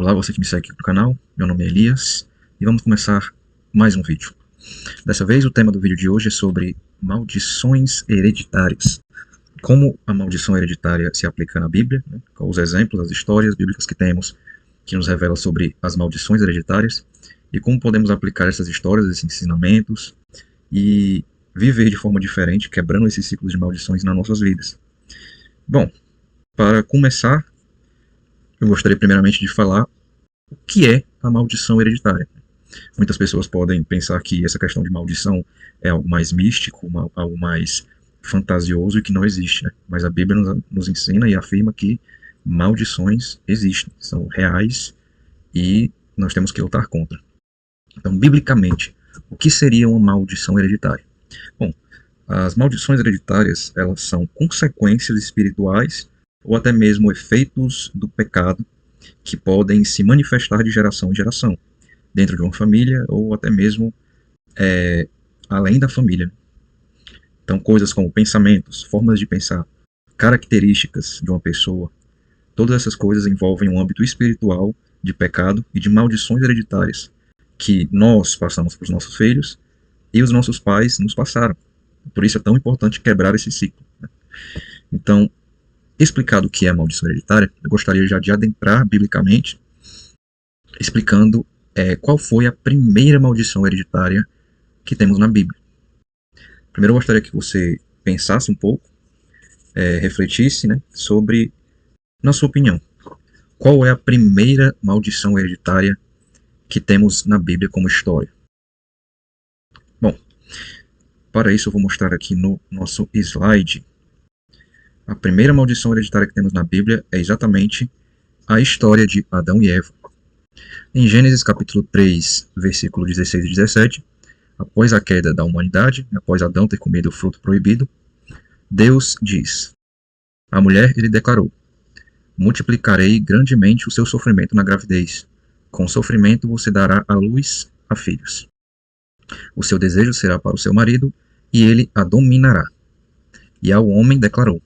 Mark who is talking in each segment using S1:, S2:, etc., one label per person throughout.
S1: Olá, você que me segue aqui no canal, meu nome é Elias e vamos começar mais um vídeo. Dessa vez o tema do vídeo de hoje é sobre maldições hereditárias. Como a maldição hereditária se aplica na Bíblia, né? Os exemplos, as histórias bíblicas que temos que nos revelam sobre as maldições hereditárias e como podemos aplicar essas histórias, esses ensinamentos e viver de forma diferente, quebrando esses ciclos de maldições nas nossas vidas. Bom, para começar, eu gostaria primeiramente de falar o que é a maldição hereditária. Muitas pessoas podem pensar que essa questão de maldição é algo mais místico, algo mais fantasioso e que não existe, né? Mas a Bíblia nos ensina e afirma que maldições existem, são reais e nós temos que lutar contra. Então, biblicamente, o que seria uma maldição hereditária? Bom, as maldições hereditárias, elas são consequências espirituais ou até mesmo efeitos do pecado que podem se manifestar de geração em geração, dentro de uma família ou até mesmo além da família. Então, coisas como pensamentos, formas de pensar, características de uma pessoa, todas essas coisas envolvem um âmbito espiritual de pecado e de maldições hereditárias que nós passamos para os nossos filhos e os nossos pais nos passaram. Por isso é tão importante quebrar esse ciclo, né? Então, explicado o que é a maldição hereditária, eu gostaria já de adentrar biblicamente, explicando qual foi a primeira maldição hereditária que temos na Bíblia. Primeiro eu gostaria que você pensasse um pouco, refletisse, né, sobre, na sua opinião, qual é a primeira maldição hereditária que temos na Bíblia como história. Bom, para isso eu vou mostrar aqui no nosso slide. A primeira maldição hereditária que temos na Bíblia é exatamente a história de Adão e Eva. Em Gênesis capítulo 3, versículo 16 e 17, após a queda da humanidade, após Adão ter comido o fruto proibido, Deus diz: a mulher lhe declarou: multiplicarei grandemente o seu sofrimento na gravidez. Com sofrimento você dará à luz a filhos. O seu desejo será para o seu marido, e ele a dominará. E ao homem declarou: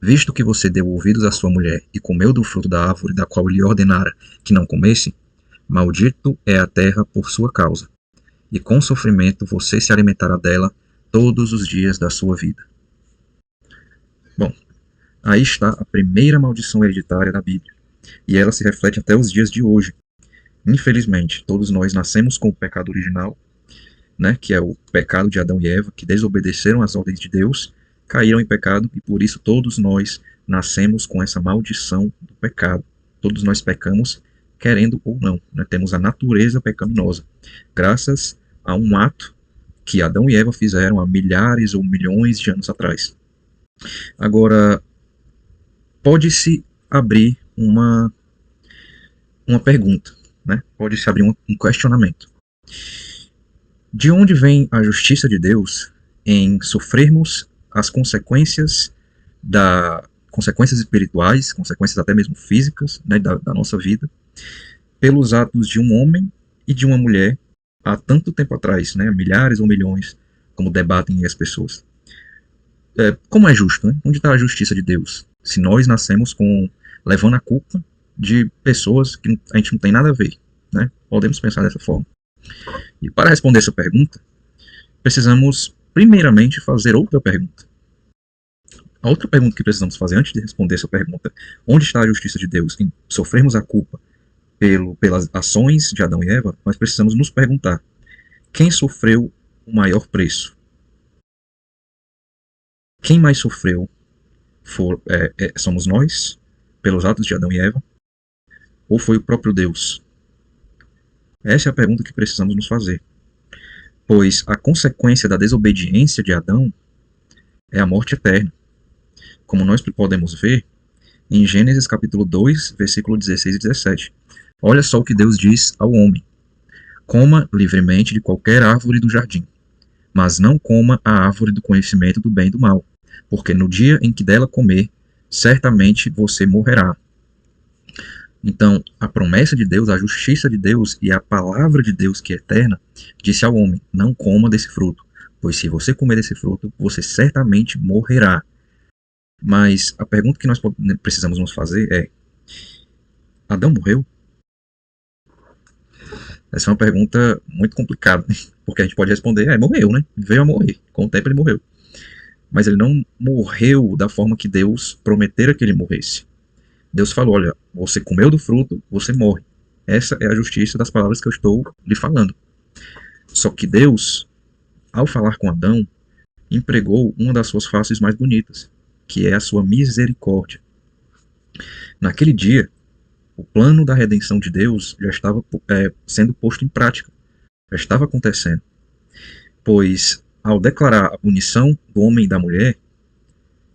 S1: visto que você deu ouvidos à sua mulher e comeu do fruto da árvore da qual ele ordenara que não comesse, maldito é a terra por sua causa, e com sofrimento você se alimentará dela todos os dias da sua vida. Bom, aí está a primeira maldição hereditária da Bíblia, e ela se reflete até os dias de hoje. Infelizmente, todos nós nascemos com o pecado original, né, que é o pecado de Adão e Eva, que desobedeceram às ordens de Deus, caíram em pecado, e por isso todos nós nascemos com essa maldição do pecado. Todos nós pecamos, querendo ou não, né? Temos a natureza pecaminosa, graças a um ato que Adão e Eva fizeram há milhares ou milhões de anos atrás. Agora, pode-se abrir uma pergunta, né? Pode-se abrir um questionamento. De onde vem a justiça de Deus em sofrermos as consequências consequências espirituais, consequências até mesmo físicas, né, da nossa vida, pelos atos de um homem e de uma mulher há tanto tempo atrás, né, milhares ou milhões, como debatem as pessoas. Como é justo, né? Onde está a justiça de Deus? Se nós nascemos levando a culpa de pessoas que a gente não tem nada a ver, né? Podemos pensar dessa forma. E para responder essa pergunta, precisamos primeiramente fazer outra pergunta. A outra pergunta que precisamos fazer antes de responder essa pergunta, onde está a justiça de Deus em sofrermos a culpa pelas ações de Adão e Eva, nós precisamos nos perguntar: quem sofreu o maior preço? Quem mais sofreu somos nós, pelos atos de Adão e Eva? Ou foi o próprio Deus? Essa é a pergunta que precisamos nos fazer. Pois a consequência da desobediência de Adão é a morte eterna. Como nós podemos ver em Gênesis capítulo 2, versículo 16 e 17. Olha só o que Deus diz ao homem: coma livremente de qualquer árvore do jardim, mas não coma a árvore do conhecimento do bem e do mal, porque no dia em que dela comer, certamente você morrerá. Então, a promessa de Deus, a justiça de Deus e a palavra de Deus, que é eterna, disse ao homem: não coma desse fruto, pois se você comer desse fruto, você certamente morrerá. Mas a pergunta que nós precisamos nos fazer é: Adão morreu? Essa é uma pergunta muito complicada, né? Porque a gente pode responder, morreu, né? Veio a morrer. Com o tempo ele morreu. Mas ele não morreu da forma que Deus prometera que ele morresse. Deus falou, olha, você comeu do fruto, você morre. Essa é a justiça das palavras que eu estou lhe falando. Só que Deus, ao falar com Adão, empregou uma das suas faces mais bonitas, que é a sua misericórdia. Naquele dia, o plano da redenção de Deus já estava sendo posto em prática, já estava acontecendo. Pois, ao declarar a punição do homem e da mulher,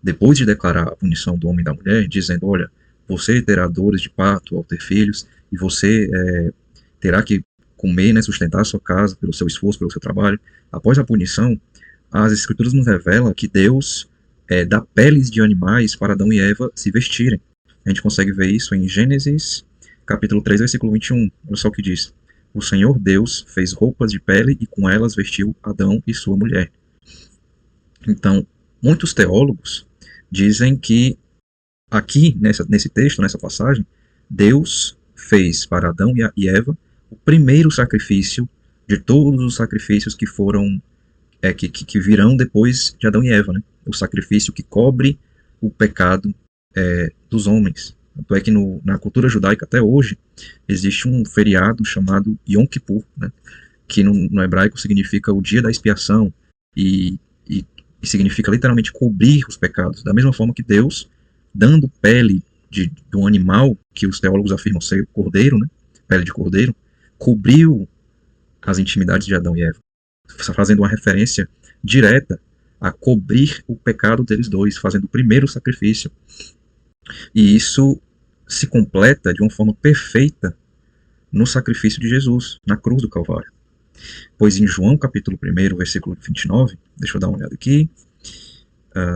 S1: depois de declarar a punição do homem e da mulher, dizendo, olha, você terá dores de parto ao ter filhos, e você terá que comer, né, sustentar a sua casa pelo seu esforço, pelo seu trabalho. Após a punição, as escrituras nos revelam que Deus dá peles de animais para Adão e Eva se vestirem. A gente consegue ver isso em Gênesis, capítulo 3, versículo 21. Olha só o que diz. O Senhor Deus fez roupas de pele e com elas vestiu Adão e sua mulher. Então, muitos teólogos dizem que aqui, nesse texto, nessa passagem, Deus fez para Adão e Eva o primeiro sacrifício de todos os sacrifícios que foram que virão depois de Adão e Eva, né? O sacrifício que cobre o pecado dos homens. Tanto é que na cultura judaica até hoje existe um feriado chamado Yom Kippur, né? Que no hebraico significa o dia da expiação e significa literalmente cobrir os pecados. Da mesma forma que Deus, dando pele de um animal que os teólogos afirmam ser cordeiro, né? Pele de cordeiro, cobriu as intimidades de Adão e Eva, fazendo uma referência direta a cobrir o pecado deles dois, fazendo o primeiro sacrifício. E isso se completa de uma forma perfeita no sacrifício de Jesus, na cruz do Calvário. Pois em João capítulo 1, versículo 29, deixa eu dar uma olhada aqui,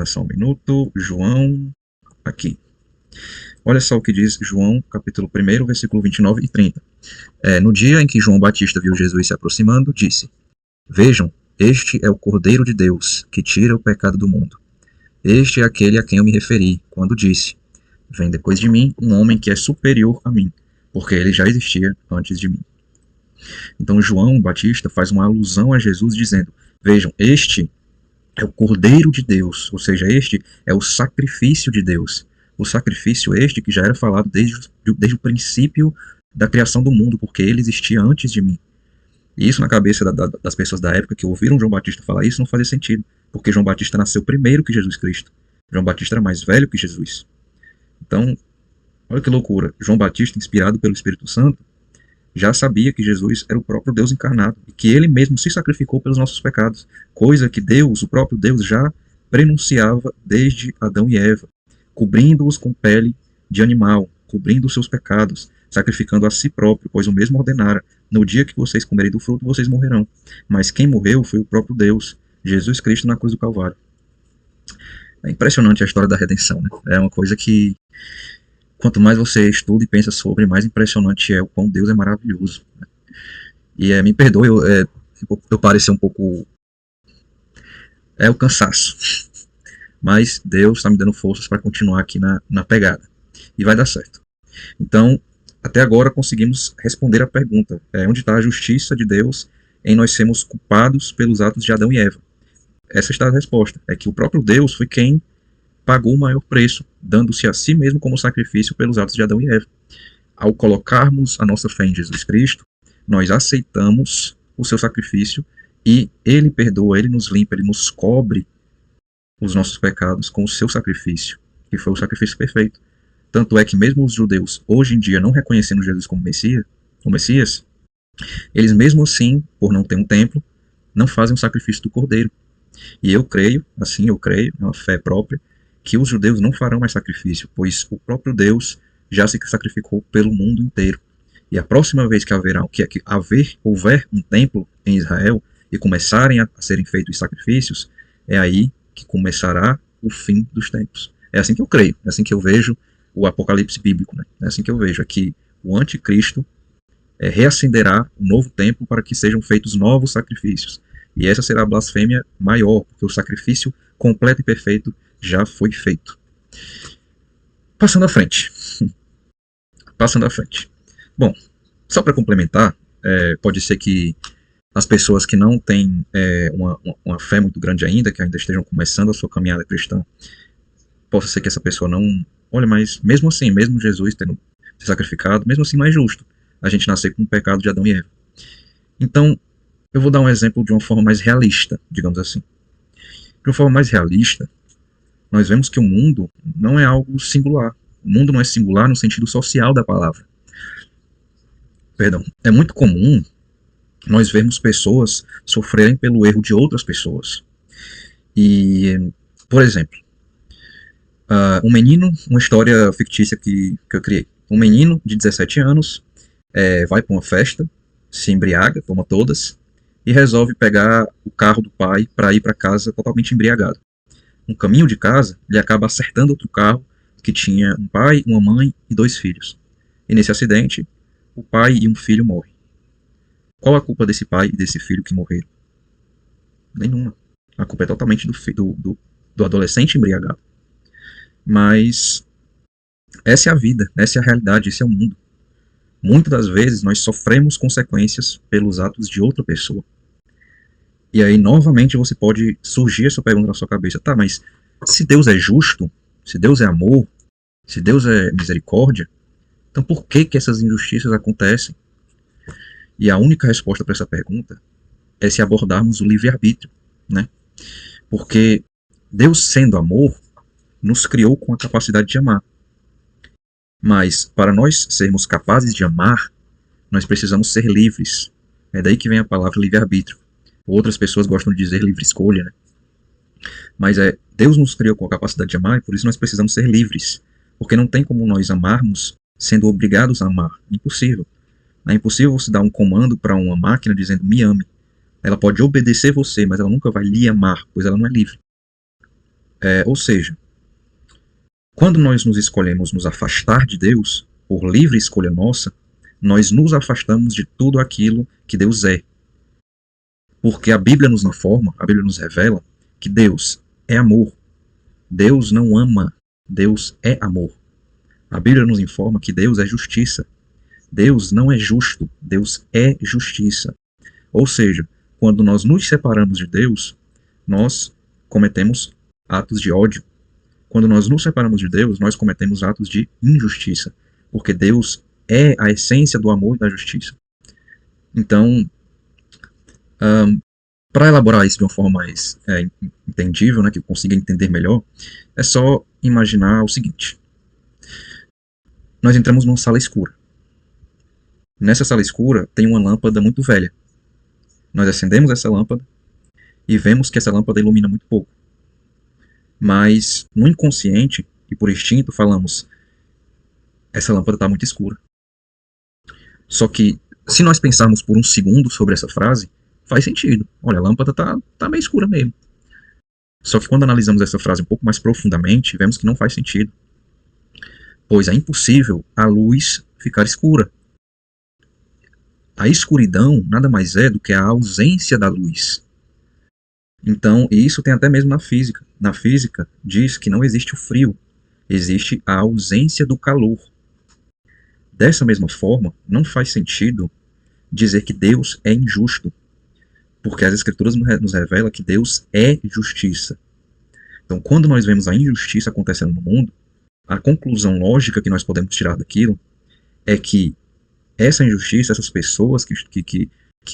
S1: só um minuto, João, aqui. Olha só o que diz João capítulo 1, versículo 29 e 30. No dia em que João Batista viu Jesus se aproximando, disse, vejam, este é o Cordeiro de Deus, que tira o pecado do mundo. Este é aquele a quem eu me referi, quando disse, vem depois de mim um homem que é superior a mim, porque ele já existia antes de mim. Então João Batista faz uma alusão a Jesus dizendo, vejam, este é o Cordeiro de Deus, ou seja, este é o sacrifício de Deus. O sacrifício este que já era falado desde o princípio da criação do mundo, porque ele existia antes de mim. E isso na cabeça das pessoas da época que ouviram João Batista falar isso não fazia sentido, porque João Batista nasceu primeiro que Jesus Cristo. João Batista era mais velho que Jesus. Então, olha que loucura. João Batista, inspirado pelo Espírito Santo, já sabia que Jesus era o próprio Deus encarnado e que ele mesmo se sacrificou pelos nossos pecados, coisa que Deus, o próprio Deus, já prenunciava desde Adão e Eva, cobrindo-os com pele de animal, cobrindo os seus pecados, sacrificando a si próprio, pois o mesmo ordenara, no dia que vocês comerem do fruto, vocês morrerão. Mas quem morreu foi o próprio Deus, Jesus Cristo na cruz do Calvário. É impressionante a história da redenção, né? É uma coisa que, quanto mais você estuda e pensa sobre, mais impressionante é o quão Deus é maravilhoso. Né? E me perdoe eu parecer um pouco... o cansaço. Mas Deus está me dando forças para continuar aqui na pegada. E vai dar certo. Então, até agora conseguimos responder a pergunta. Onde está a justiça de Deus em nós sermos culpados pelos atos de Adão e Eva? Essa está a resposta. É que o próprio Deus foi quem pagou o maior preço, dando-se a si mesmo como sacrifício pelos atos de Adão e Eva. Ao colocarmos a nossa fé em Jesus Cristo, nós aceitamos o seu sacrifício e ele perdoa, ele nos limpa, ele nos cobre os nossos pecados com o seu sacrifício, que foi o sacrifício perfeito. Tanto é que mesmo os judeus, hoje em dia, não reconhecendo Jesus como Messias, eles mesmo assim, por não ter um templo, não fazem o sacrifício do Cordeiro. E eu creio, é uma fé própria, que os judeus não farão mais sacrifício, pois o próprio Deus já se sacrificou pelo mundo inteiro. E a próxima vez que houver um templo em Israel e começarem a serem feitos sacrifícios, é aí que começará o fim dos tempos. É assim que eu creio, é assim que eu vejo o Apocalipse bíblico, né? É assim que eu vejo, é que o anticristo reacenderá um novo templo para que sejam feitos novos sacrifícios. E essa será a blasfêmia maior, porque o sacrifício completo e perfeito já foi feito. Passando à frente. Bom, só para complementar, Pode ser que as pessoas que não têm uma fé muito grande ainda, que ainda estejam começando a sua caminhada cristã, possa ser que essa pessoa não... Olha, mas mesmo assim, mesmo Jesus tendo se sacrificado, mesmo assim não é justo a gente nascer com o pecado de Adão e Eva. Então, eu vou dar um exemplo de uma forma mais realista, digamos assim. De uma forma mais realista, nós vemos que o mundo não é algo singular. O mundo não é singular no sentido social da palavra. Perdão. É muito comum nós vermos pessoas sofrerem pelo erro de outras pessoas. E, por exemplo, um menino, uma história fictícia que eu criei. Um menino de 17 anos vai para uma festa, se embriaga, toma todas, e resolve pegar o carro do pai para ir para casa totalmente embriagado. No caminho de casa, ele acaba acertando outro carro que tinha um pai, uma mãe e 2 filhos. E nesse acidente, o pai e um filho morrem. Qual a culpa desse pai e desse filho que morreram? Nenhuma. A culpa é totalmente do adolescente embriagado. Mas essa é a vida, essa é a realidade, esse é o mundo. Muitas das vezes nós sofremos consequências pelos atos de outra pessoa. E aí, novamente, você pode surgir essa pergunta na sua cabeça. Tá, mas se Deus é justo, se Deus é amor, se Deus é misericórdia, então por que essas injustiças acontecem? E a única resposta para essa pergunta é se abordarmos o livre-arbítrio, né? Porque Deus, sendo amor, nos criou com a capacidade de amar. Mas, para nós sermos capazes de amar, nós precisamos ser livres. É daí que vem a palavra livre-arbítrio. Outras pessoas gostam de dizer livre escolha, né? Mas Deus nos criou com a capacidade de amar e por isso nós precisamos ser livres. Porque não tem como nós amarmos sendo obrigados a amar. Impossível. É impossível você dar um comando para uma máquina dizendo me ame. Ela pode obedecer você, mas ela nunca vai lhe amar, pois ela não é livre. Ou seja, quando nós nos escolhemos nos afastar de Deus, por livre escolha nossa, nós nos afastamos de tudo aquilo que Deus é. Porque a Bíblia nos informa, a Bíblia nos revela que Deus é amor. Deus não ama, Deus é amor. A Bíblia nos informa que Deus é justiça. Deus não é justo, Deus é justiça. Ou seja, quando nós nos separamos de Deus, nós cometemos atos de ódio. Quando nós nos separamos de Deus, nós cometemos atos de injustiça. Porque Deus é a essência do amor e da justiça. Então, para elaborar isso de uma forma mais entendível, né, que eu consiga entender melhor, é só imaginar o seguinte. Nós entramos numa sala escura. Nessa sala escura tem uma lâmpada muito velha. Nós acendemos essa lâmpada e vemos que essa lâmpada ilumina muito pouco. Mas, no inconsciente e por instinto, falamos: essa lâmpada está muito escura. Só que, se nós pensarmos por um segundo sobre essa frase, faz sentido. Olha, a lâmpada tá meio escura mesmo. Só que quando analisamos essa frase um pouco mais profundamente, vemos que não faz sentido. Pois é impossível a luz ficar escura. A escuridão nada mais é do que a ausência da luz. Então, e isso tem até mesmo na física. Na física, diz que não existe o frio, existe a ausência do calor. Dessa mesma forma, não faz sentido dizer que Deus é injusto, porque as Escrituras nos revelam que Deus é justiça. Então, quando nós vemos a injustiça acontecendo no mundo, a conclusão lógica que nós podemos tirar daquilo é que essa injustiça, essas pessoas que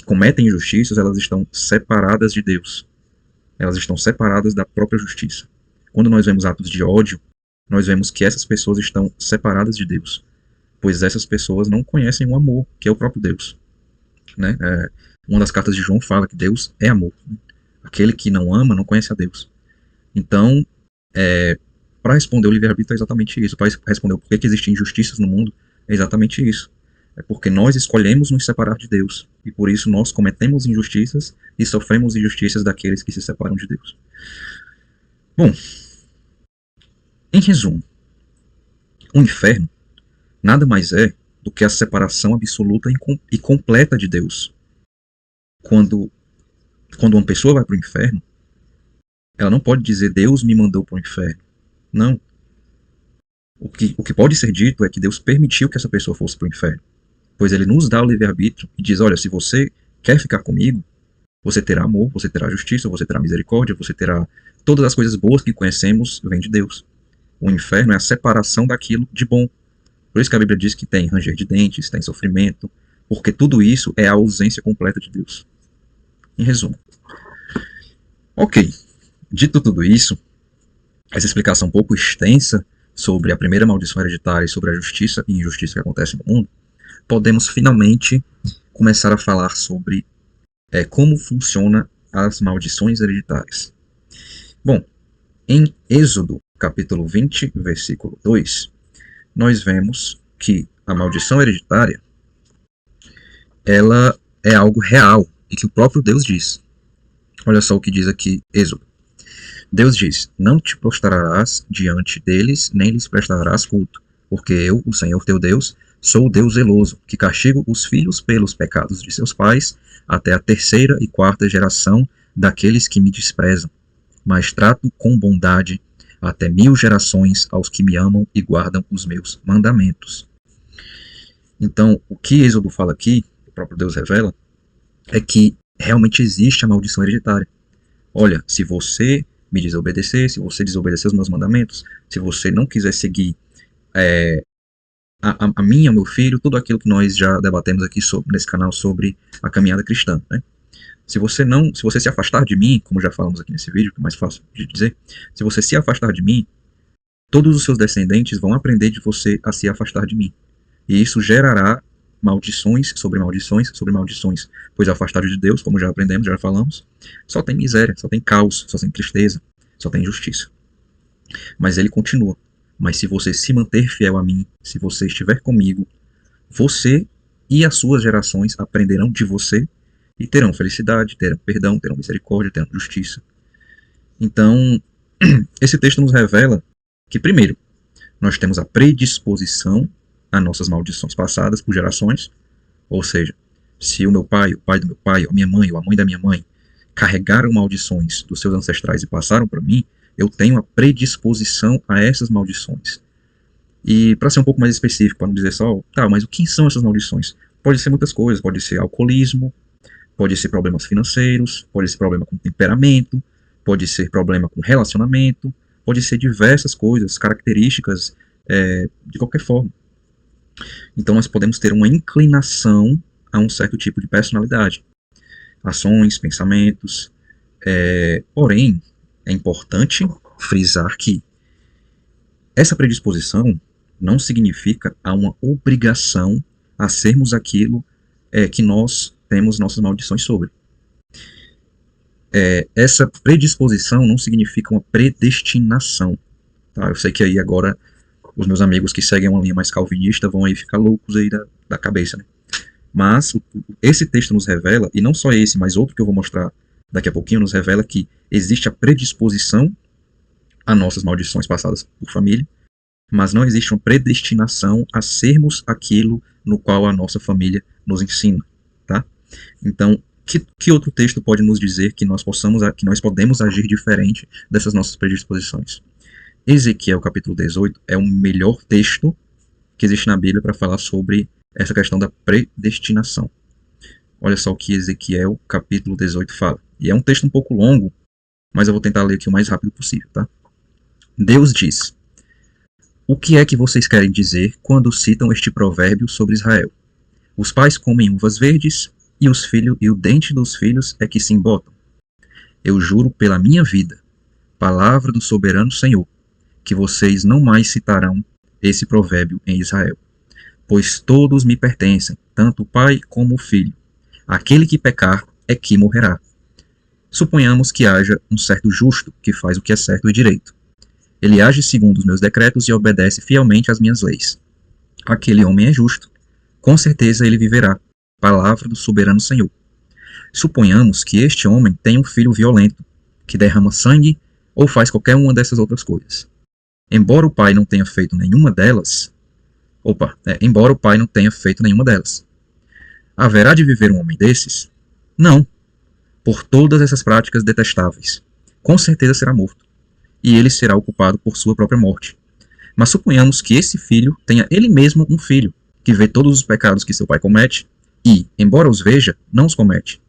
S1: cometem injustiças, elas estão separadas de Deus. Elas estão separadas da própria justiça. Quando nós vemos atos de ódio, nós vemos que essas pessoas estão separadas de Deus, pois essas pessoas não conhecem o amor, que é o próprio Deus. Né? Uma das cartas de João fala que Deus é amor. Aquele que não ama não conhece a Deus. Então, para responder o livre-arbítrio é exatamente isso. Para responder o porquê que existem injustiças no mundo é exatamente isso. É porque nós escolhemos nos separar de Deus. E por isso nós cometemos injustiças e sofremos injustiças daqueles que se separam de Deus. Bom, em resumo, o inferno nada mais é do que a separação absoluta e completa de Deus. Quando uma pessoa vai para o inferno, ela não pode dizer Deus me mandou para o inferno. Não. O que pode ser dito é que Deus permitiu que essa pessoa fosse para o inferno. pois ele nos dá o livre-arbítrio e diz, olha, se você quer ficar comigo, você terá amor, você terá justiça, você terá misericórdia, você terá todas as coisas boas que conhecemos, vêm de Deus. O inferno é a separação daquilo de bom. Por isso que a Bíblia diz que tem ranger de dentes, tem sofrimento, porque tudo isso é a ausência completa de Deus. Em resumo. Ok, dito tudo isso, essa explicação um pouco extensa sobre a primeira maldição hereditária e sobre a justiça e injustiça que acontece no mundo, podemos finalmente começar a falar sobre como funciona as maldições hereditárias. Bom, em Êxodo, capítulo 20, versículo 2, nós vemos que a maldição hereditária ela é algo real e que o próprio Deus diz. Olha só o que diz aqui Êxodo. Deus diz, não te prostrarás diante deles, nem lhes prestarás culto, porque eu, o Senhor teu Deus, sou o Deus zeloso, que castigo os filhos pelos pecados de seus pais, até a 3ª e 4ª geração daqueles que me desprezam. Mas trato com bondade até 1000 gerações aos que me amam e guardam os meus mandamentos. Então, o que Êxodo fala aqui, o próprio Deus revela, é que realmente existe a maldição hereditária. Olha, se você me desobedecer, se você desobedecer os meus mandamentos, se você não quiser seguir a mim, ao meu filho, tudo aquilo que nós já debatemos aqui nesse canal sobre a caminhada cristã, né? Se você se afastar de mim, como já falamos aqui nesse vídeo, que é mais fácil de dizer, se você se afastar de mim, todos os seus descendentes vão aprender de você a se afastar de mim. E isso gerará maldições sobre maldições sobre maldições, pois afastado de Deus, como já aprendemos, já falamos, só tem miséria, só tem caos, só tem tristeza, só tem injustiça. Mas ele continua. Mas se você se manter fiel a mim, se você estiver comigo, você e as suas gerações aprenderão de você e terão felicidade, terão perdão, terão misericórdia, terão justiça. Então, esse texto nos revela que, primeiro, nós temos a predisposição a nossas maldições passadas por gerações, ou seja, se o meu pai, o pai do meu pai, a minha mãe ou a mãe da minha mãe carregaram maldições dos seus ancestrais e passaram para mim, eu tenho a predisposição a essas maldições. E para ser um pouco mais específico, para não dizer só, tá, mas o que são essas maldições? Pode ser muitas coisas, pode ser alcoolismo, pode ser problemas financeiros, pode ser problema com temperamento, pode ser problema com relacionamento, pode ser diversas coisas, características de qualquer forma. Então nós podemos ter uma inclinação a um certo tipo de personalidade, ações, pensamentos, porém é importante frisar que essa predisposição não significa uma obrigação a sermos aquilo que nós temos nossas maldições sobre. Essa predisposição não significa uma predestinação. Tá? Eu sei que aí agora os meus amigos que seguem uma linha mais calvinista vão aí ficar loucos aí da cabeça, né? Mas esse texto nos revela, e não só esse, mas outro que eu vou mostrar daqui a pouquinho, nos revela que existe a predisposição a nossas maldições passadas por família, mas não existe uma predestinação a sermos aquilo no qual a nossa família nos ensina, tá? Então, que outro texto pode nos dizer que nós podemos agir diferente dessas nossas predisposições? Ezequiel capítulo 18 é o melhor texto que existe na Bíblia para falar sobre essa questão da predestinação. Olha só o que Ezequiel capítulo 18 fala. E é um texto um pouco longo, mas eu vou tentar ler aqui o mais rápido possível, tá? Deus diz: o que é que vocês querem dizer quando citam este provérbio sobre Israel? Os pais comem uvas verdes e o dente dos filhos é que se embotam. Eu juro pela minha vida, palavra do soberano Senhor, que vocês não mais citarão esse provérbio em Israel. Pois todos me pertencem, tanto o pai como o filho. Aquele que pecar é que morrerá. Suponhamos que haja um certo justo que faz o que é certo e direito. Ele age segundo os meus decretos e obedece fielmente às minhas leis. Aquele homem é justo. Com certeza ele viverá. Palavra do soberano Senhor. Suponhamos que este homem tem um filho violento, que derrama sangue ou faz qualquer uma dessas outras coisas. Embora o pai não tenha feito nenhuma delas, haverá de viver um homem desses? Não. Por todas essas práticas detestáveis. Com certeza será morto. E ele será ocupado por sua própria morte. Mas suponhamos que esse filho tenha ele mesmo um filho, que vê todos os pecados que seu pai comete e, embora os veja, não os comete.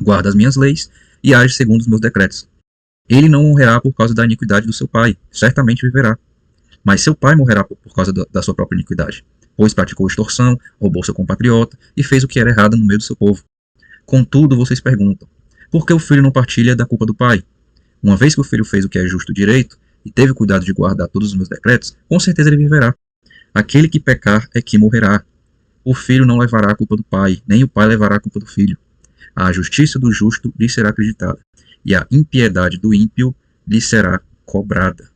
S1: Guarda as minhas leis e age segundo os meus decretos. Ele não morrerá por causa da iniquidade do seu pai, certamente viverá. Mas seu pai morrerá por causa da sua própria iniquidade, pois praticou extorsão, roubou seu compatriota e fez o que era errado no meio do seu povo. Contudo, vocês perguntam, por que o filho não partilha da culpa do pai? Uma vez que o filho fez o que é justo e direito, e teve cuidado de guardar todos os meus decretos, com certeza ele viverá. Aquele que pecar é que morrerá. O filho não levará a culpa do pai, nem o pai levará a culpa do filho. A justiça do justo lhe será acreditada, e a impiedade do ímpio lhe será cobrada.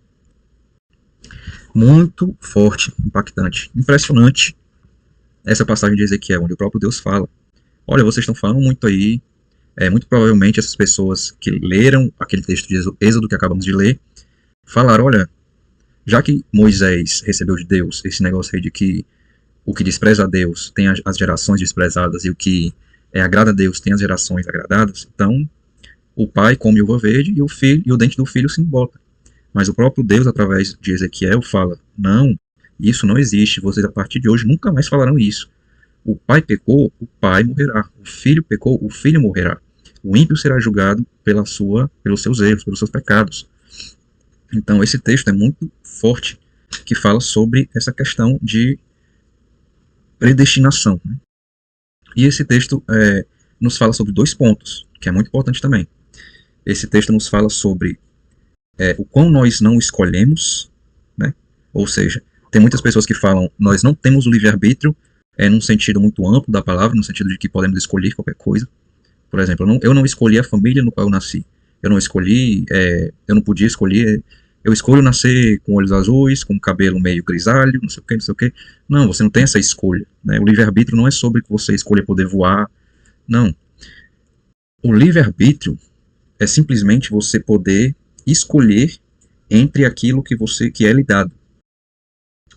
S1: Muito forte, impactante, impressionante essa passagem de Ezequiel, onde o próprio Deus fala: olha, vocês estão falando muito aí, muito provavelmente essas pessoas que leram aquele texto de Êxodo que acabamos de ler, falaram: olha, já que Moisés recebeu de Deus esse negócio aí de que o que despreza a Deus tem as gerações desprezadas e o que agrada a Deus tem as gerações agradadas, então o pai come uva verde e o filho e o dente do filho se embota. Mas o próprio Deus, através de Ezequiel, fala: não, isso não existe, vocês a partir de hoje nunca mais falarão isso. O pai pecou, o pai morrerá. O filho pecou, o filho morrerá. O ímpio será julgado pelos seus erros, pelos seus pecados. Então esse texto é muito forte, que fala sobre essa questão de predestinação, né? E esse texto nos fala sobre 2 pontos, que é muito importante também. Esse texto nos fala sobre o quão nós não escolhemos, né? Ou seja, tem muitas pessoas que falam: nós não temos o livre-arbítrio, num sentido muito amplo da palavra, no sentido de que podemos escolher qualquer coisa. Por exemplo, eu não escolhi a família no qual eu nasci. Eu não podia escolher. Eu escolho nascer com olhos azuis, com cabelo meio grisalho, não sei o que, não sei o que. Não, você não tem essa escolha, né? O livre-arbítrio não é sobre que você escolha poder voar. Não. O livre-arbítrio é simplesmente você poder escolher entre aquilo que é lhe dado.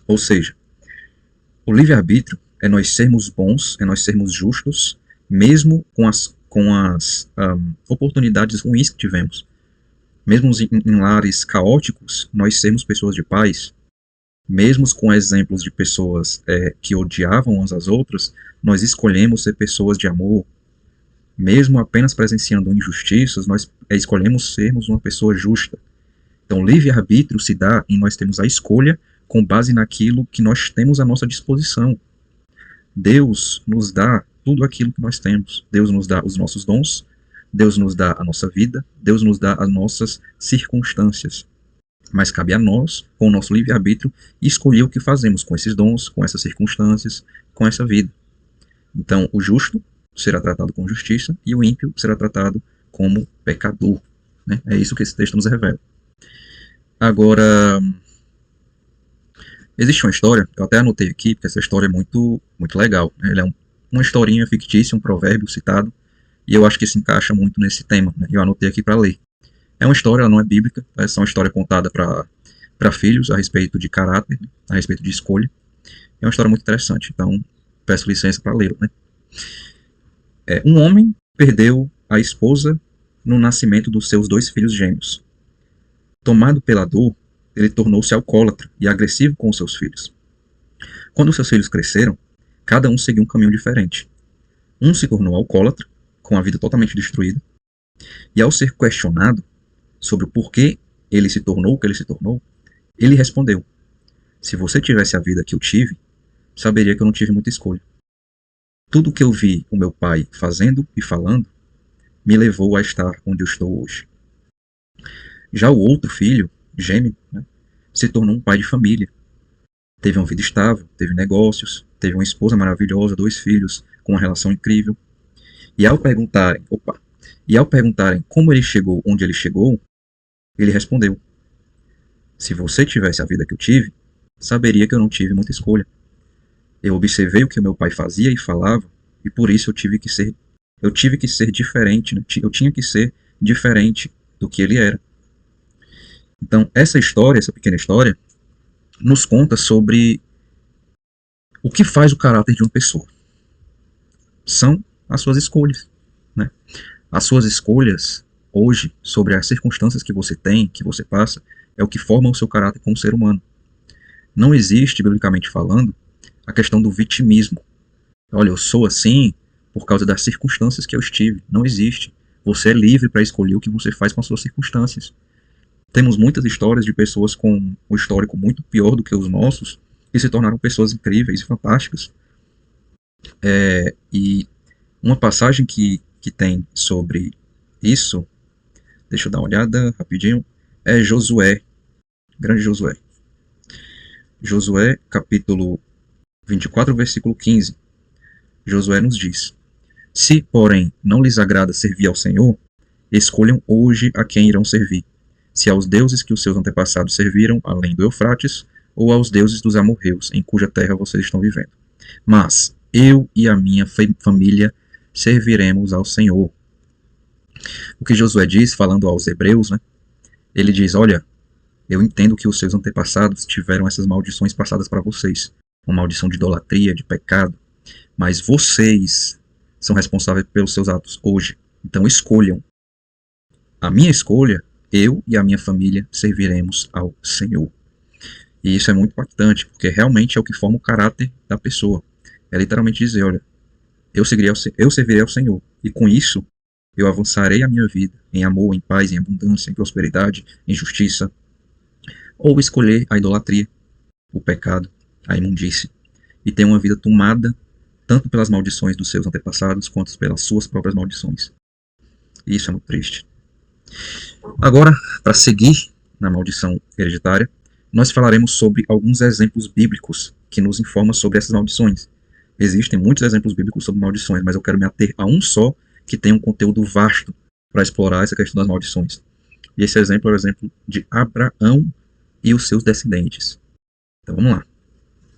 S1: Ou seja, o livre-arbítrio é nós sermos bons, é nós sermos justos, mesmo com as oportunidades ruins que tivemos. Mesmo em lares caóticos, nós sermos pessoas de paz. Mesmo com exemplos de pessoas que odiavam umas às outras, nós escolhemos ser pessoas de amor. Mesmo apenas presenciando injustiças, nós escolhemos sermos uma pessoa justa. Então, o livre-arbítrio se dá em nós termos a escolha com base naquilo que nós temos à nossa disposição. Deus nos dá tudo aquilo que nós temos. Deus nos dá os nossos dons, Deus nos dá a nossa vida, Deus nos dá as nossas circunstâncias. Mas cabe a nós, com o nosso livre-arbítrio, escolher o que fazemos com esses dons, com essas circunstâncias, com essa vida. Então, o justo será tratado com justiça e o ímpio será tratado como pecador, né? É isso que esse texto nos revela. Agora, existe uma história, eu até anotei aqui, porque essa história é muito, muito legal, né? Ela é uma historinha fictícia, um provérbio citado, e eu acho que se encaixa muito nesse tema, né? Eu anotei aqui para ler. É uma história, ela não é bíblica, é só uma história contada para filhos a respeito de caráter, né? A respeito de escolha. É uma história muito interessante, então peço licença para lê-la, né? Um homem perdeu a esposa no nascimento dos seus 2 filhos gêmeos. Tomado pela dor, ele tornou-se alcoólatra e agressivo com os seus filhos. Quando seus filhos cresceram, cada um seguiu um caminho diferente. Um se tornou alcoólatra, com a vida totalmente destruída, e ao ser questionado sobre o porquê ele se tornou o que ele se tornou, ele respondeu: se você tivesse a vida que eu tive, saberia que eu não tive muita escolha. Tudo que eu vi o meu pai fazendo e falando me levou a estar onde eu estou hoje. Já o outro filho, gêmeo, né, se tornou um pai de família. Teve uma vida estável, teve negócios, teve uma esposa maravilhosa, 2 filhos com uma relação incrível. E ao perguntarem como ele chegou onde ele chegou, ele respondeu: se você tivesse a vida que eu tive, saberia que eu não tive muita escolha. Eu observei o que meu pai fazia e falava, e por isso eu tive que ser diferente, né? Eu tinha que ser diferente do que ele era. Então, essa pequena história, nos conta sobre o que faz o caráter de uma pessoa. São as suas escolhas, né? As suas escolhas, hoje, sobre as circunstâncias que você tem, que você passa, é o que forma o seu caráter como ser humano. Não existe, biblicamente falando, a questão do vitimismo. Olha, eu sou assim por causa das circunstâncias que eu estive. Não existe. Você é livre para escolher o que você faz com as suas circunstâncias. Temos muitas histórias de pessoas com um histórico muito pior do que os nossos que se tornaram pessoas incríveis, fantásticas. E uma passagem que tem sobre isso, deixa eu dar uma olhada rapidinho, é Josué, grande Josué. Josué, capítulo 24, versículo 15. Josué nos diz: Se, porém, não lhes agrada servir ao Senhor, escolham hoje a quem irão servir, se aos deuses que os seus antepassados serviram, além do Eufrates, ou aos deuses dos amorreus, em cuja terra vocês estão vivendo. Mas eu e a minha família serviremos ao Senhor. O que Josué diz, falando aos hebreus, né? Ele diz: olha, eu entendo que os seus antepassados tiveram essas maldições passadas para vocês, uma maldição de idolatria, de pecado, mas vocês são responsáveis pelos seus atos hoje. Então escolham. A minha escolha, eu e a minha família serviremos ao Senhor. E isso é muito impactante, porque realmente é o que forma o caráter da pessoa. É literalmente dizer: olha, eu servirei ao Senhor, e com isso eu avançarei a minha vida em amor, em paz, em abundância, em prosperidade, em justiça. Ou escolher a idolatria, o pecado, a imundície, e ter uma vida tomada tanto pelas maldições dos seus antepassados, quanto pelas suas próprias maldições. E isso é muito triste. Agora, para seguir na maldição hereditária, nós falaremos sobre alguns exemplos bíblicos que nos informam sobre essas maldições. Existem muitos exemplos bíblicos sobre maldições, mas eu quero me ater a um só que tem um conteúdo vasto para explorar essa questão das maldições. E esse exemplo é o exemplo de Abraão e os seus descendentes. Então vamos lá.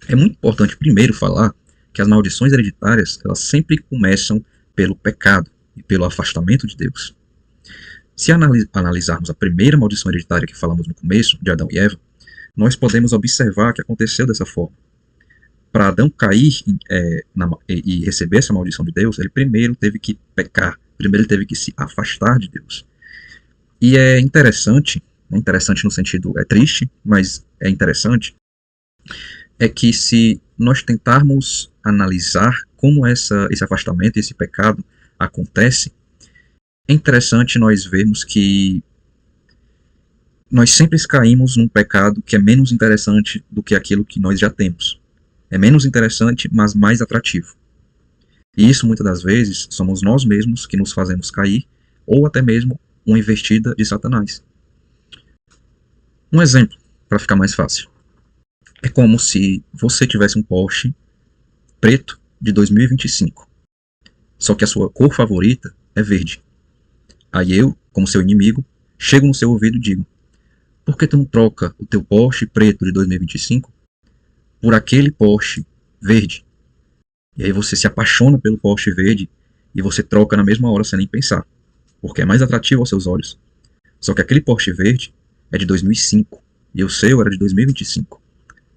S1: É muito importante primeiro falar que as maldições hereditárias, elas sempre começam pelo pecado e pelo afastamento de Deus. Se analisarmos a primeira maldição hereditária que falamos no começo, de Adão e Eva, nós podemos observar que aconteceu dessa forma. Para Adão cair e receber essa maldição de Deus, ele primeiro teve que pecar, primeiro ele teve que se afastar de Deus. E é interessante no sentido, é triste, mas é interessante, é que se nós tentarmos analisar como esse afastamento, esse pecado acontece, é interessante nós vermos que nós sempre caímos num pecado que é menos interessante do que aquilo que nós já temos. É menos interessante, mas mais atrativo. E isso, muitas das vezes, somos nós mesmos que nos fazemos cair, ou até mesmo uma investida de Satanás. Um exemplo, para ficar mais fácil. É como se você tivesse um Porsche preto de 2025. Só que a sua cor favorita é verde. Aí eu, como seu inimigo, chego no seu ouvido e digo: por que tu não troca o teu Porsche preto de 2025 por aquele Porsche verde? E aí você se apaixona pelo Porsche verde e você troca na mesma hora sem nem pensar, porque é mais atrativo aos seus olhos. Só que aquele Porsche verde é de 2005 e o seu era de 2025.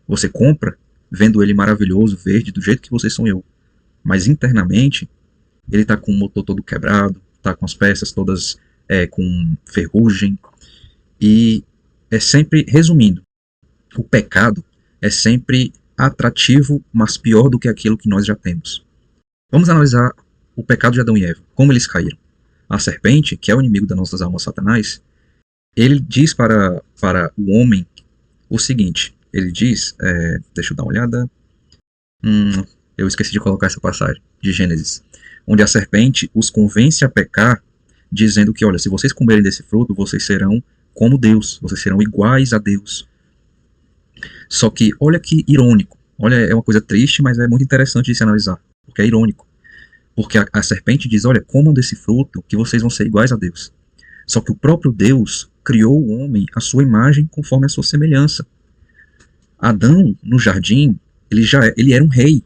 S1: Você compra vendo ele maravilhoso, verde, do jeito que você sonhou. Mas internamente, ele está com o motor todo quebrado, está com as peças todas com ferrugem. E é sempre, resumindo, o pecado é sempre atrativo, mas pior do que aquilo que nós já temos. Vamos analisar o pecado de Adão e Eva, como eles caíram. A serpente, que é o inimigo das nossas almas, Satanás, ele diz para o homem o seguinte, ele diz, deixa eu dar uma olhada, eu esqueci de colocar essa passagem de Gênesis, onde a serpente os convence a pecar, dizendo que, olha, se vocês comerem desse fruto, vocês serão como Deus, vocês serão iguais a Deus. Só que, olha que irônico, olha, é uma coisa triste, mas é muito interessante de se analisar, porque é irônico. Porque a serpente diz, olha, comam desse fruto que vocês vão ser iguais a Deus. Só que o próprio Deus criou o homem à sua imagem conforme a sua semelhança. Adão, no jardim, ele era um rei.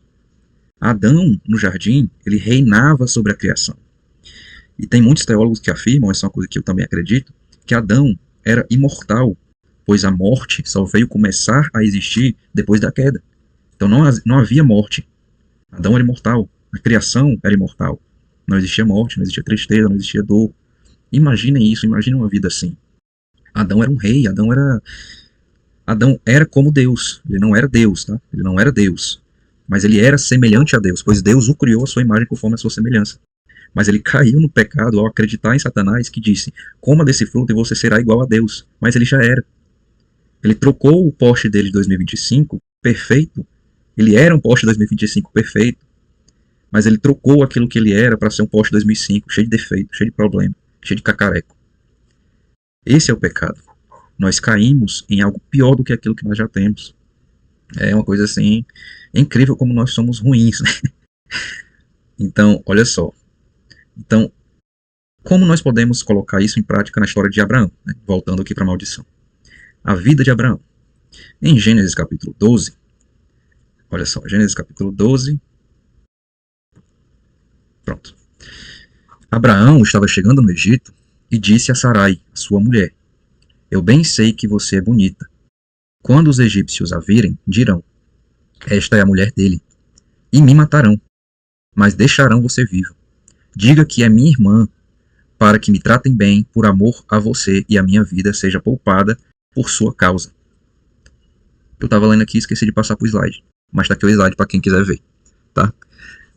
S1: Adão, no jardim, ele reinava sobre a criação. E tem muitos teólogos que afirmam, essa é uma coisa que eu também acredito, que Adão era imortal, pois a morte só veio começar a existir depois da queda. Então não havia morte. Adão era imortal, a criação era imortal. Não existia morte, não existia tristeza, não existia dor. Imaginem isso, imaginem uma vida assim. Adão era um rei, Adão era como Deus. Ele não era Deus, tá? Ele não era Deus. mas ele era semelhante a Deus, pois Deus o criou à sua imagem conforme a sua semelhança. Mas ele caiu no pecado ao acreditar em Satanás, que disse: coma desse fruto e você será igual a Deus. Mas ele já era. Ele trocou o Porsche dele de 2025, perfeito. Ele era um Porsche 2025 perfeito, mas ele trocou aquilo que ele era para ser um Porsche 2005, cheio de defeito, cheio de problema, cheio de cacareco. Esse é o pecado. Nós caímos em algo pior do que aquilo que nós já temos. É uma coisa assim, é incrível como nós somos ruins, né? Então, olha só. Então, como nós podemos colocar isso em prática na história de Abraão, né? Voltando aqui para a maldição. A vida de Abraão. Em Gênesis capítulo 12, olha só, Gênesis capítulo 12, pronto. Abraão estava chegando no Egito e disse a Sarai, sua mulher: eu bem sei que você é bonita. Quando os egípcios a virem, dirão: esta é a mulher dele, e me matarão, mas deixarão você vivo. Diga que é minha irmã, para que me tratem bem por amor a você e a minha vida seja poupada por sua causa. Eu estava lendo aqui e esqueci de passar para o slide, mas está aqui o slide para quem quiser ver. Tá?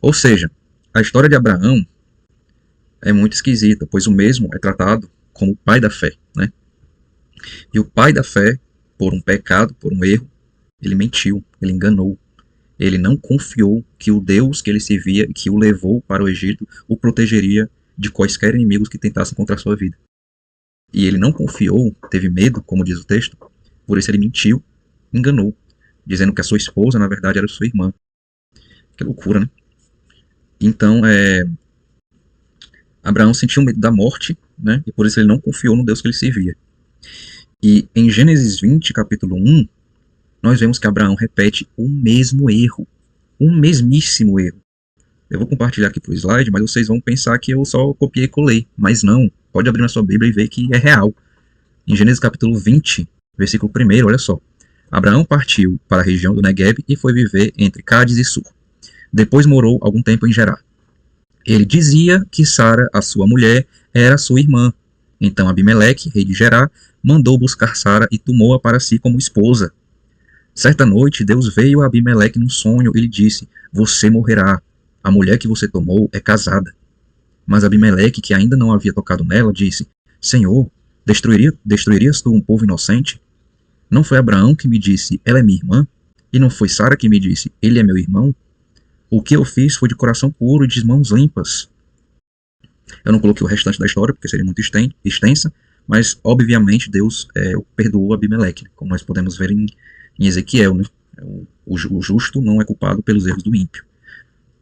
S1: Ou seja, a história de Abraão é muito esquisita, pois o mesmo é tratado como o pai da fé. Né? E o pai da fé, por um pecado, por um erro, ele mentiu, ele enganou. Ele não confiou que o Deus que ele servia, que o levou para o Egito, o protegeria de quaisquer inimigos que tentassem contra a sua vida. E ele não confiou, teve medo, como diz o texto, por isso ele mentiu, enganou, dizendo que a sua esposa, na verdade, era sua irmã. Que loucura, né? Então, Abraão sentiu medo da morte, né? E por isso ele não confiou no Deus que ele servia. E em Gênesis 20, capítulo 1, nós vemos que Abraão repete o mesmo erro, um mesmíssimo erro. Eu vou compartilhar aqui para o slide, mas vocês vão pensar que eu só copiei e colei. Mas não, pode abrir na sua Bíblia e ver que é real. Em Gênesis capítulo 20, versículo 1, olha só. Abraão partiu para a região do Negueb e foi viver entre Cádiz e Sur. Depois morou algum tempo em Gerar. Ele dizia que Sara, a sua mulher, era sua irmã. Então Abimeleque, rei de Gerar, mandou buscar Sara e tomou-a para si como esposa. Certa noite, Deus veio a Abimeleque num sonho e lhe disse: você morrerá. A mulher que você tomou é casada. Mas Abimeleque, que ainda não havia tocado nela, disse: Senhor, destruirias tu um povo inocente? Não foi Abraão que me disse: ela é minha irmã? E não foi Sara que me disse: ele é meu irmão? O que eu fiz foi de coração puro e de mãos limpas. Eu não coloquei o restante da história, porque seria muito extensa, mas, obviamente, Deus perdoou Abimeleque, né? Como nós podemos ver em Ezequiel, né? O justo não é culpado pelos erros do ímpio.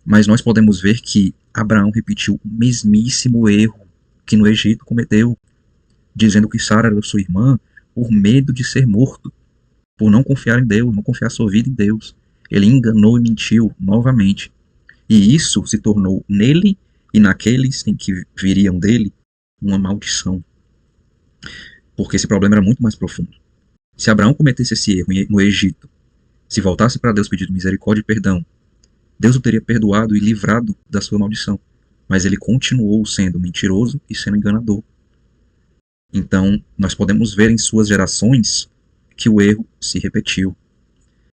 S1: Mas nós podemos ver que Abraão repetiu o mesmíssimo erro que no Egito cometeu, dizendo que Sara era sua irmã por medo de ser morto, por não confiar em Deus, não confiar sua vida em Deus. Ele enganou e mentiu novamente. E isso se tornou nele e naqueles em que viriam dele uma maldição. Porque esse problema era muito mais profundo. Se Abraão cometesse esse erro no Egito, se voltasse para Deus pedindo misericórdia e perdão, Deus o teria perdoado e livrado da sua maldição. Mas ele continuou sendo mentiroso e sendo enganador. Então, nós podemos ver em suas gerações que o erro se repetiu.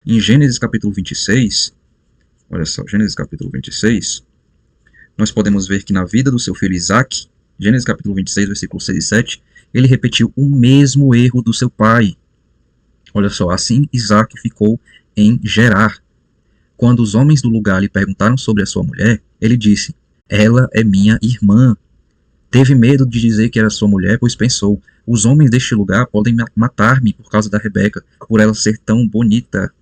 S1: Em Gênesis capítulo 26, olha só, Gênesis capítulo 26, nós podemos ver que na vida do seu filho Isaque, Gênesis capítulo 26, versículos 6 e 7, ele repetiu o mesmo erro do seu pai. Olha só, assim Isaque ficou em Gerar. Quando os homens do lugar lhe perguntaram sobre a sua mulher, ele disse: ela é minha irmã. Teve medo de dizer que era sua mulher, pois pensou: os homens deste lugar podem matar-me por causa da Rebeca, por ela ser tão bonita.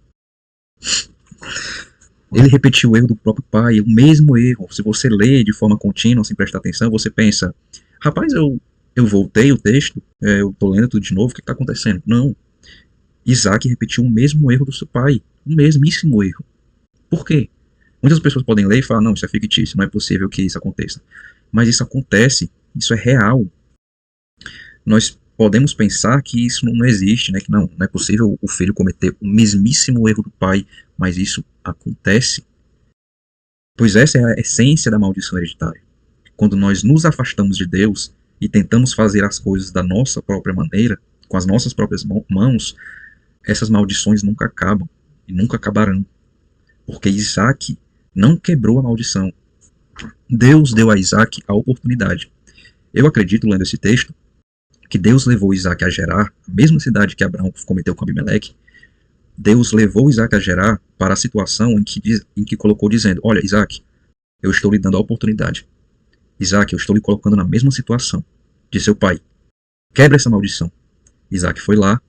S1: Ele repetiu o erro do próprio pai, o mesmo erro. Se você lê de forma contínua, sem prestar atenção, você pensa: rapaz, eu voltei o texto, eu estou lendo tudo de novo, o que está acontecendo? Não. Isaac repetiu o mesmo erro do seu pai, o mesmíssimo erro. Por quê? Muitas pessoas podem ler e falar: não, isso é fictício, não é possível que isso aconteça. Mas isso acontece, isso é real. Nós podemos pensar que isso não existe, né? Que não é possível o filho cometer o mesmíssimo erro do pai, mas isso acontece. Pois essa é a essência da maldição hereditária. Quando nós nos afastamos de Deus e tentamos fazer as coisas da nossa própria maneira, com as nossas próprias mãos, essas maldições nunca acabam e nunca acabarão. porque Isaac não quebrou a maldição. Deus deu a Isaac a oportunidade. Eu acredito, lendo esse texto, que Deus levou Isaac a Gerar, a mesma cidade que Abraão cometeu com Abimeleque. Deus levou Isaac a Gerar para a situação em que colocou dizendo: olha, Isaac, eu estou lhe dando a oportunidade. Isaac, eu estou lhe colocando na mesma situação de seu pai. Quebra essa maldição. Isaac foi lá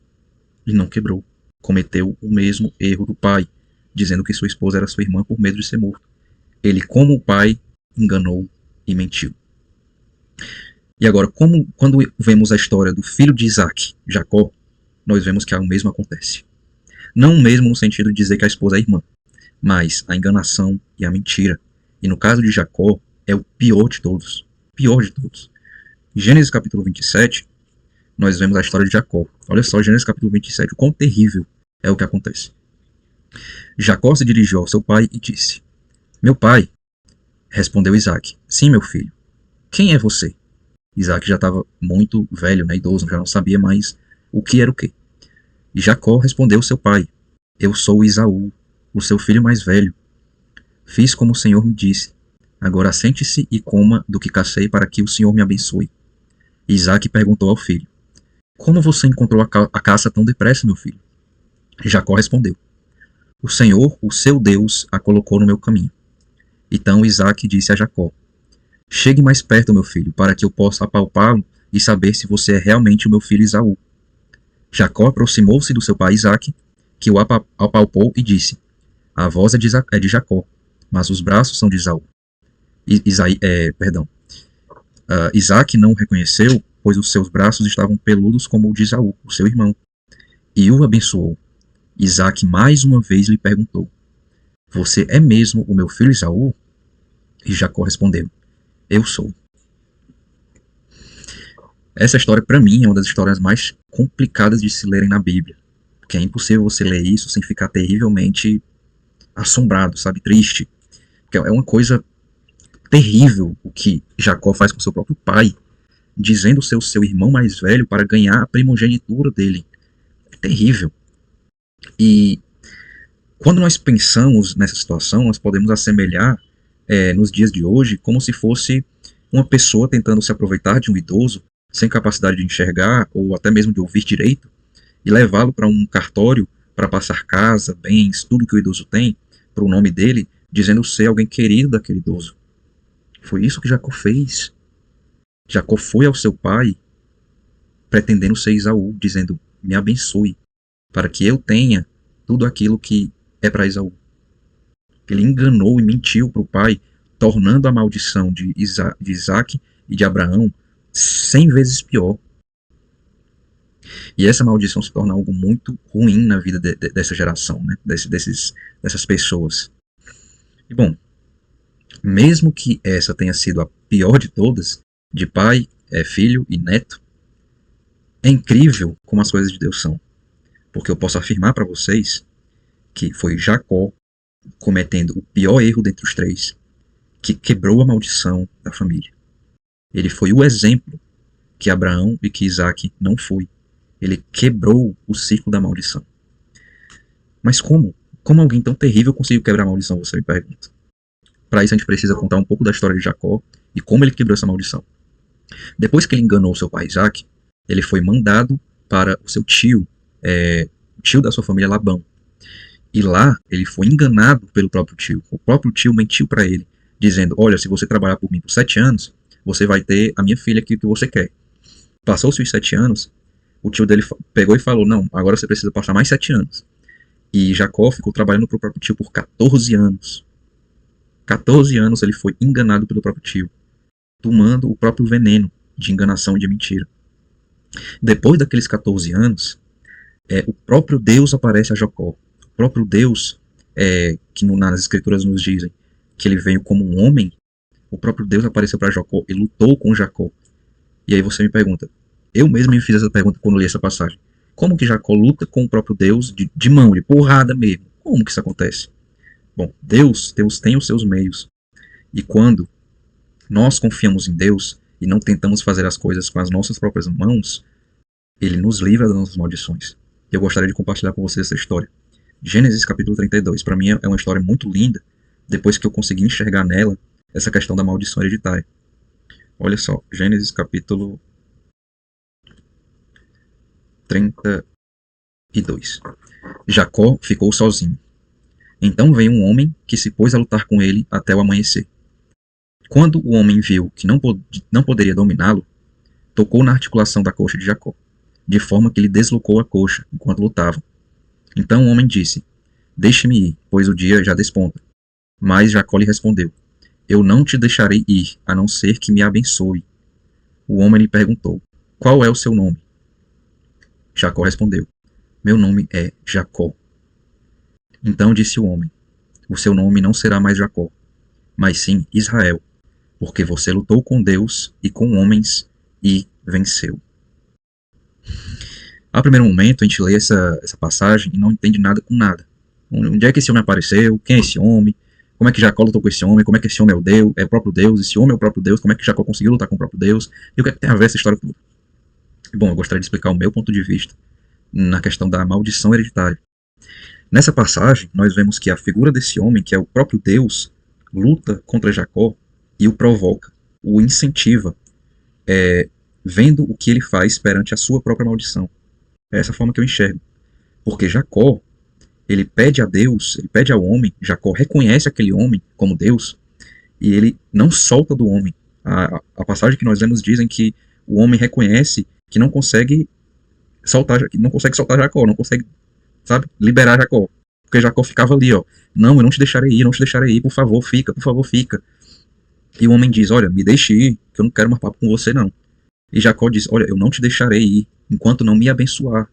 S1: e não quebrou. Cometeu o mesmo erro do pai, dizendo que sua esposa era sua irmã por medo de ser morto. Ele, como o pai, enganou e mentiu. E agora, quando vemos a história do filho de Isaac, Jacó, nós vemos que o mesmo acontece. Não o mesmo no sentido de dizer que a esposa é irmã, mas a enganação e a mentira. E no caso de Jacó, é o pior de todos. Pior de todos. Em Gênesis capítulo 27, nós vemos a história de Jacó. Olha só, Gênesis capítulo 27, o quão terrível é o que acontece. Jacó se dirigiu ao seu pai e disse: meu pai, respondeu Isaac, sim, meu filho. Quem é você? Isaac já estava muito velho, idoso, já não sabia mais o que era o que. E Jacó respondeu seu pai: eu sou Esaú, o seu filho mais velho. Fiz como o Senhor me disse. Agora sente-se e coma do que cacei para que o Senhor me abençoe. Isaac perguntou ao filho: como você encontrou a caça tão depressa, meu filho? Jacó respondeu: o Senhor, o seu Deus, a colocou no meu caminho. Então Isaac disse a Jacó: chegue mais perto, meu filho, para que eu possa apalpá-lo e saber se você é realmente o meu filho Esaú. Jacó aproximou-se do seu pai Isaac, que o apalpou e disse: a voz é de Jacó, mas os braços são de Esaú. Isaac não o reconheceu, pois os seus braços estavam peludos como o de Esaú, o seu irmão, e o abençoou. Isaac mais uma vez lhe perguntou: você é mesmo o meu filho Esaú? E Jacó respondeu: eu sou. Essa história, para mim, é uma das histórias mais complicadas de se lerem na Bíblia, porque é impossível você ler isso sem ficar terrivelmente assombrado, sabe, triste. Porque é uma coisa terrível o que Jacó faz com seu próprio pai, dizendo ser o seu irmão mais velho para ganhar a primogenitura dele. É terrível. E quando nós pensamos nessa situação, nós podemos assemelhar nos dias de hoje como se fosse uma pessoa tentando se aproveitar de um idoso sem capacidade de enxergar ou até mesmo de ouvir direito e levá-lo para um cartório para passar casa, bens, tudo que o idoso tem para o nome dele, dizendo ser alguém querido daquele idoso. Foi isso que Jacó fez. Jacó foi ao seu pai pretendendo ser Esaú, dizendo: me abençoe, para que eu tenha tudo aquilo que é para Esaú. Ele enganou e mentiu para o pai, tornando a maldição de Isaac e de Abraão 100 vezes pior. E essa maldição se torna algo muito ruim na vida dessa geração, né? Dessas pessoas. E bom, mesmo que essa tenha sido a pior de todas, de pai, filho e neto, é incrível como as coisas de Deus são. Porque eu posso afirmar para vocês que foi Jacó, cometendo o pior erro dentre os três, que quebrou a maldição da família. Ele foi o exemplo que Abraão e que Isaac não foi. Ele quebrou o ciclo da maldição. Mas como? Como alguém tão terrível conseguiu quebrar a maldição, você me pergunta? Para isso a gente precisa contar um pouco da história de Jacó e como ele quebrou essa maldição. Depois que ele enganou seu pai Isaac, ele foi mandado para o seu tio, o tio da sua família Labão. E lá ele foi enganado pelo próprio tio. O próprio tio mentiu para ele, dizendo: olha, se você trabalhar por mim por 7 anos, você vai ter a minha filha aqui que você quer. Passou-se os 7 anos, o tio dele pegou e falou: não, agora você precisa passar mais 7 anos. E Jacó ficou trabalhando para o próprio tio por 14 anos. 14 anos ele foi enganado pelo próprio tio, tomando o próprio veneno de enganação e de mentira. Depois daqueles 14 anos, o próprio Deus aparece a Jacó. O próprio Deus, que nas escrituras nos dizem que ele veio como um homem, o próprio Deus apareceu para Jacó e lutou com Jacó. E aí você me pergunta, eu mesmo me fiz essa pergunta quando li essa passagem: como que Jacó luta com o próprio Deus de mão, de porrada mesmo? Como que isso acontece? Bom, Deus tem os seus meios. E quando nós confiamos em Deus e não tentamos fazer as coisas com as nossas próprias mãos, Ele nos livra das nossas maldições. Eu gostaria de compartilhar com vocês essa história. Gênesis capítulo 32, para mim é uma história muito linda, depois que eu consegui enxergar nela essa questão da maldição hereditária. Olha só, Gênesis capítulo 32. Jacó ficou sozinho. Então veio um homem que se pôs a lutar com ele até o amanhecer. Quando o homem viu que não poderia dominá-lo, tocou na articulação da coxa de Jacó, de forma que ele deslocou a coxa enquanto lutavam. Então o homem disse: Deixe-me ir, pois o dia já desponta. Mas Jacó lhe respondeu: Eu não te deixarei ir, a não ser que me abençoe. O homem lhe perguntou: Qual é o seu nome? Jacó respondeu: Meu nome é Jacó. Então disse o homem: O seu nome não será mais Jacó, mas sim Israel, porque você lutou com Deus e com homens e venceu. A primeiro momento, a gente lê essa passagem e não entende nada com nada. Onde é que esse homem apareceu? Quem é esse homem? Como é que Jacó lutou com esse homem? Como é que esse homem é o Deus? É o próprio Deus? Esse homem é o próprio Deus? Como é que Jacó conseguiu lutar com o próprio Deus? E o que é que tem a ver essa história toda? Bom, eu gostaria de explicar o meu ponto de vista na questão da maldição hereditária. Nessa passagem, nós vemos que a figura desse homem, que é o próprio Deus, luta contra Jacó e o provoca, o incentiva, vendo o que ele faz perante a sua própria maldição. É essa forma que eu enxergo. Porque Jacó, ele pede a Deus, ele pede ao homem, Jacó reconhece aquele homem como Deus, e ele não solta do homem. A passagem que nós lemos dizem que o homem reconhece que não consegue soltar Jacó, não consegue, sabe, liberar Jacó. Porque Jacó ficava ali, ó, não, eu não te deixarei ir, por favor, fica. E o homem diz, olha, me deixe ir, que eu não quero mais papo com você, não. E Jacó diz, olha, eu não te deixarei ir, enquanto não me abençoar.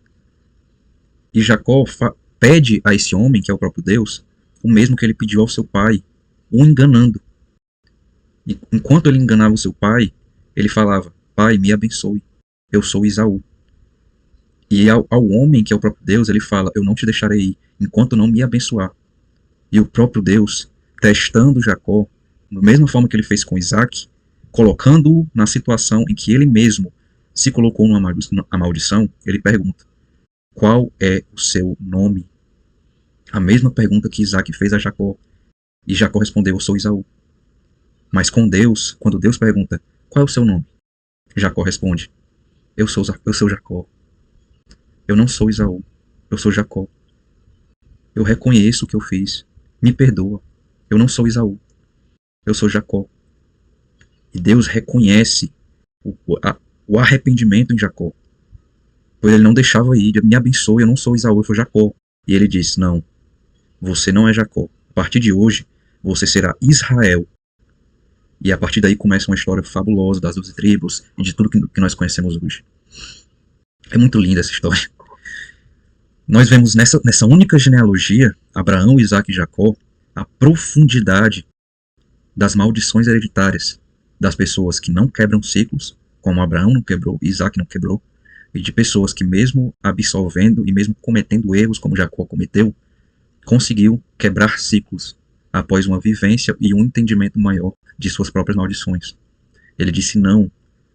S1: E Jacó pede a esse homem, que é o próprio Deus, o mesmo que ele pediu ao seu pai, o enganando. E enquanto ele enganava o seu pai, ele falava, pai, me abençoe, eu sou Esaú. E ao homem, que é o próprio Deus, ele fala, eu não te deixarei ir, enquanto não me abençoar. E o próprio Deus, testando Jacó, da mesma forma que ele fez com Isaac, colocando-o na situação em que ele mesmo se colocou numa maldição, ele pergunta, qual é o seu nome? A mesma pergunta que Isaac fez a Jacó. E Jacó respondeu, eu sou Esaú. Mas com Deus, quando Deus pergunta, qual é o seu nome? Jacó responde, eu sou Jacó. Eu não sou Esaú, eu sou Jacó. Eu reconheço o que eu fiz. Me perdoa. Eu não sou Esaú, eu sou Jacó. E Deus reconhece o arrependimento em Jacó. Pois ele não deixava ir, me abençoe, eu não sou Esaú, eu sou Jacó. E ele diz, não, você não é Jacó. A partir de hoje, você será Israel. E a partir daí começa uma história fabulosa das 12 tribos e de tudo que nós conhecemos hoje. É muito linda essa história. Nós vemos nessa única genealogia, Abraão, Isaac e Jacó, a profundidade das maldições hereditárias das pessoas que não quebram ciclos, como Abraão não quebrou, Isaac não quebrou, e de pessoas que mesmo absolvendo e mesmo cometendo erros como Jacó cometeu, conseguiu quebrar ciclos após uma vivência e um entendimento maior de suas próprias maldições. Ele disse não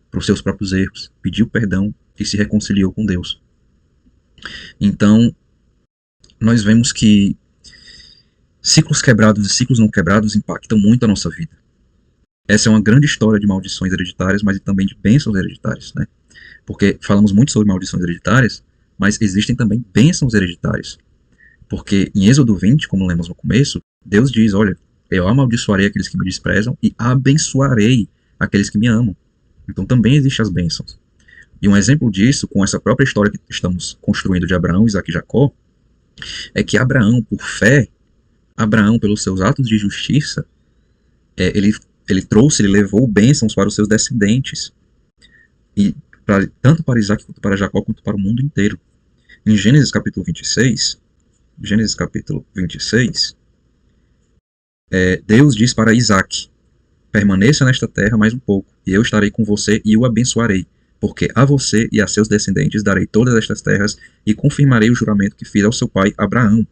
S1: para os seus próprios erros, pediu perdão e se reconciliou com Deus. Então, nós vemos que ciclos quebrados e ciclos não quebrados impactam muito a nossa vida. Essa é uma grande história de maldições hereditárias, mas também de bênçãos hereditárias, né? Porque falamos muito sobre maldições hereditárias, mas existem também bênçãos hereditárias. Porque em Êxodo 20, como lemos no começo, Deus diz, olha, eu amaldiçoarei aqueles que me desprezam e abençoarei aqueles que me amam. Então também existem as bênçãos. E um exemplo disso, com essa própria história que estamos construindo de Abraão, Isaac e Jacó, é que Abraão, por fé, Abraão, pelos seus atos de justiça, ele levou bênçãos para os seus descendentes. E tanto para Isaac quanto para Jacó, quanto para o mundo inteiro. Em Gênesis capítulo 26, Deus diz para Isaac, permaneça nesta terra mais um pouco, e eu estarei com você e o abençoarei, porque a você e a seus descendentes darei todas estas terras e confirmarei o juramento que fiz ao seu pai Abraão.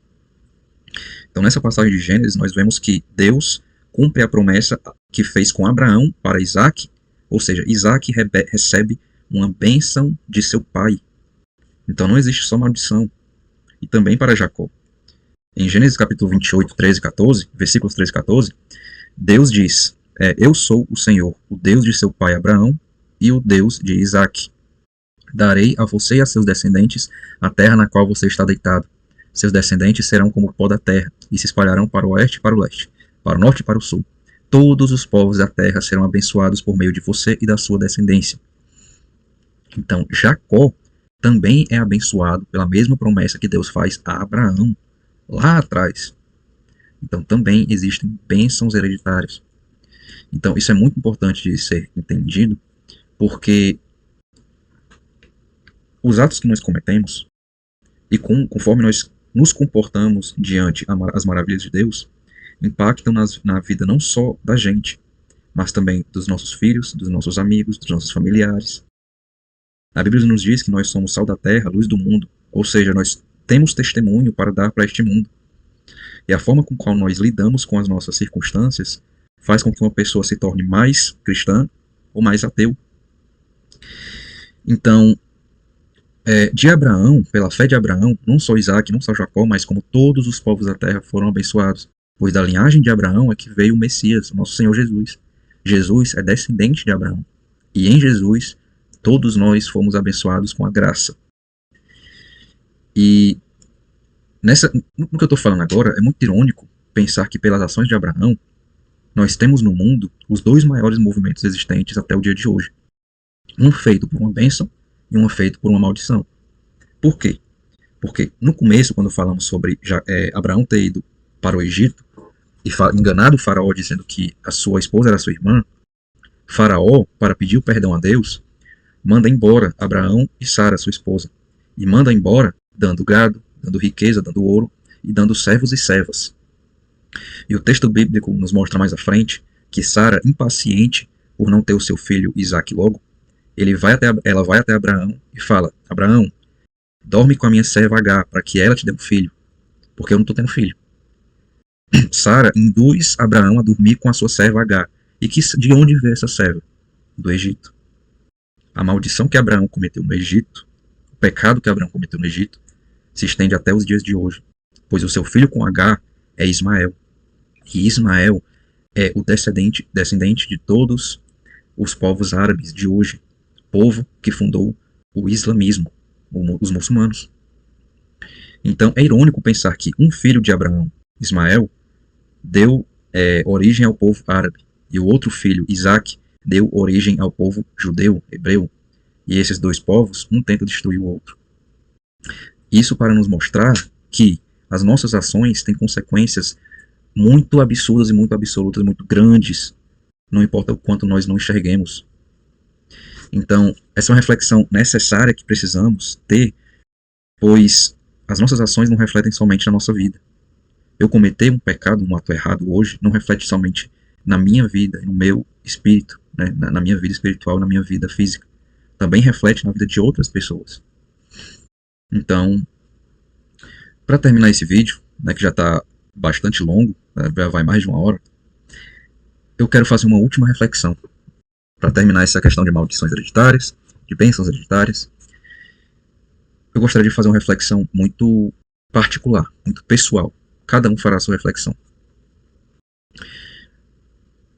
S1: Então nessa passagem de Gênesis nós vemos que Deus cumpre a promessa que fez com Abraão para Isaac, ou seja, Isaac recebe uma bênção de seu pai. Então não existe só maldição. E também para Jacó. Em Gênesis capítulo 28, 13 e 14, versículos 13 e 14, Deus diz, eu sou o Senhor, o Deus de seu pai Abraão e o Deus de Isaque. Darei a você e a seus descendentes a terra na qual você está deitado. Seus descendentes serão como o pó da terra, e se espalharão para o oeste e para o leste, para o norte e para o sul. Todos os povos da terra serão abençoados por meio de você e da sua descendência. Então, Jacó também é abençoado pela mesma promessa que Deus faz a Abraão, lá atrás. Então, também existem bênçãos hereditárias. Então, isso é muito importante de ser entendido, porque os atos que nós cometemos, e conforme nós nos comportamos diante as maravilhas de Deus, impactam na vida não só da gente, mas também dos nossos filhos, dos nossos amigos, dos nossos familiares. A Bíblia nos diz que nós somos sal da terra, luz do mundo, ou seja, nós temos testemunho para dar para este mundo. E a forma com a qual nós lidamos com as nossas circunstâncias faz com que uma pessoa se torne mais cristã ou mais ateu. Então, de Abraão, pela fé de Abraão, não só Isaac, não só Jacó, mas como todos os povos da terra foram abençoados. Pois da linhagem de Abraão é que veio o Messias, nosso Senhor Jesus. Jesus é descendente de Abraão. E em Jesus, todos nós fomos abençoados com a graça. E no que eu estou falando agora, é muito irônico pensar que pelas ações de Abraão, nós temos no mundo os dois maiores movimentos existentes até o dia de hoje. Um feito por uma bênção e um feito por uma maldição. Por quê? Porque no começo, quando falamos sobre Abraão ter ido para o Egito e enganado o faraó dizendo que a sua esposa era sua irmã, Faraó, para pedir o perdão a Deus, manda embora Abraão e Sara, sua esposa, e manda embora dando gado, dando riqueza, dando ouro e dando servos e servas. E o texto bíblico nos mostra mais à frente que Sara, impaciente por não ter o seu filho Isaque logo, ela vai até Abraão e fala: Abraão, dorme com a minha serva Agar para que ela te dê um filho, porque eu não estou tendo filho. Sara induz Abraão a dormir com a sua serva Agar. E de onde veio essa serva? Do Egito. A maldição que Abraão cometeu no Egito, o pecado que Abraão cometeu no Egito, se estende até os dias de hoje, pois o seu filho com Agar é Ismael. E Ismael é o descendente de todos os povos árabes de hoje, povo que fundou o islamismo, os muçulmanos. Então é irônico pensar que um filho de Abraão, Ismael, deu origem ao povo árabe, e o outro filho, Isaque, deu origem ao povo judeu, hebreu, e esses dois povos, um tenta destruir o outro. Isso para nos mostrar que as nossas ações têm consequências muito absurdas e muito absolutas, muito grandes, não importa o quanto nós não enxerguemos. Então, essa é uma reflexão necessária que precisamos ter, pois as nossas ações não refletem somente na nossa vida. Eu cometer um pecado, um ato errado hoje, não reflete somente na minha vida, no meu espírito, né, na minha vida espiritual, na minha vida física. Também reflete na vida de outras pessoas. Então, para terminar esse vídeo, né, que já está bastante longo, já vai mais de 1 hora, eu quero fazer uma última reflexão para terminar essa questão de maldições hereditárias, de bênçãos hereditárias. Eu gostaria de fazer uma reflexão muito particular, muito pessoal. Cada um fará a sua reflexão.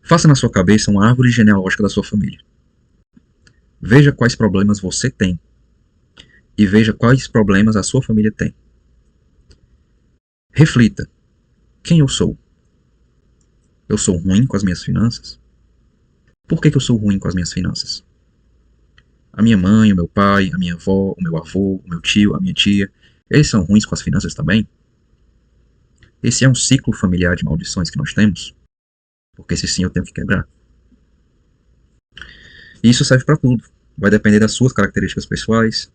S1: Faça na sua cabeça uma árvore genealógica da sua família. Veja quais problemas você tem e veja quais problemas a sua família tem. Reflita. Quem eu sou? Eu sou ruim com as minhas finanças? Por que eu sou ruim com as minhas finanças? A minha mãe, o meu pai, a minha avó, o meu avô, o meu tio, a minha tia, eles são ruins com as finanças também? Esse é um ciclo familiar de maldições que nós temos? Porque se sim, eu tenho que quebrar. E isso serve para tudo. Vai depender das suas características pessoais,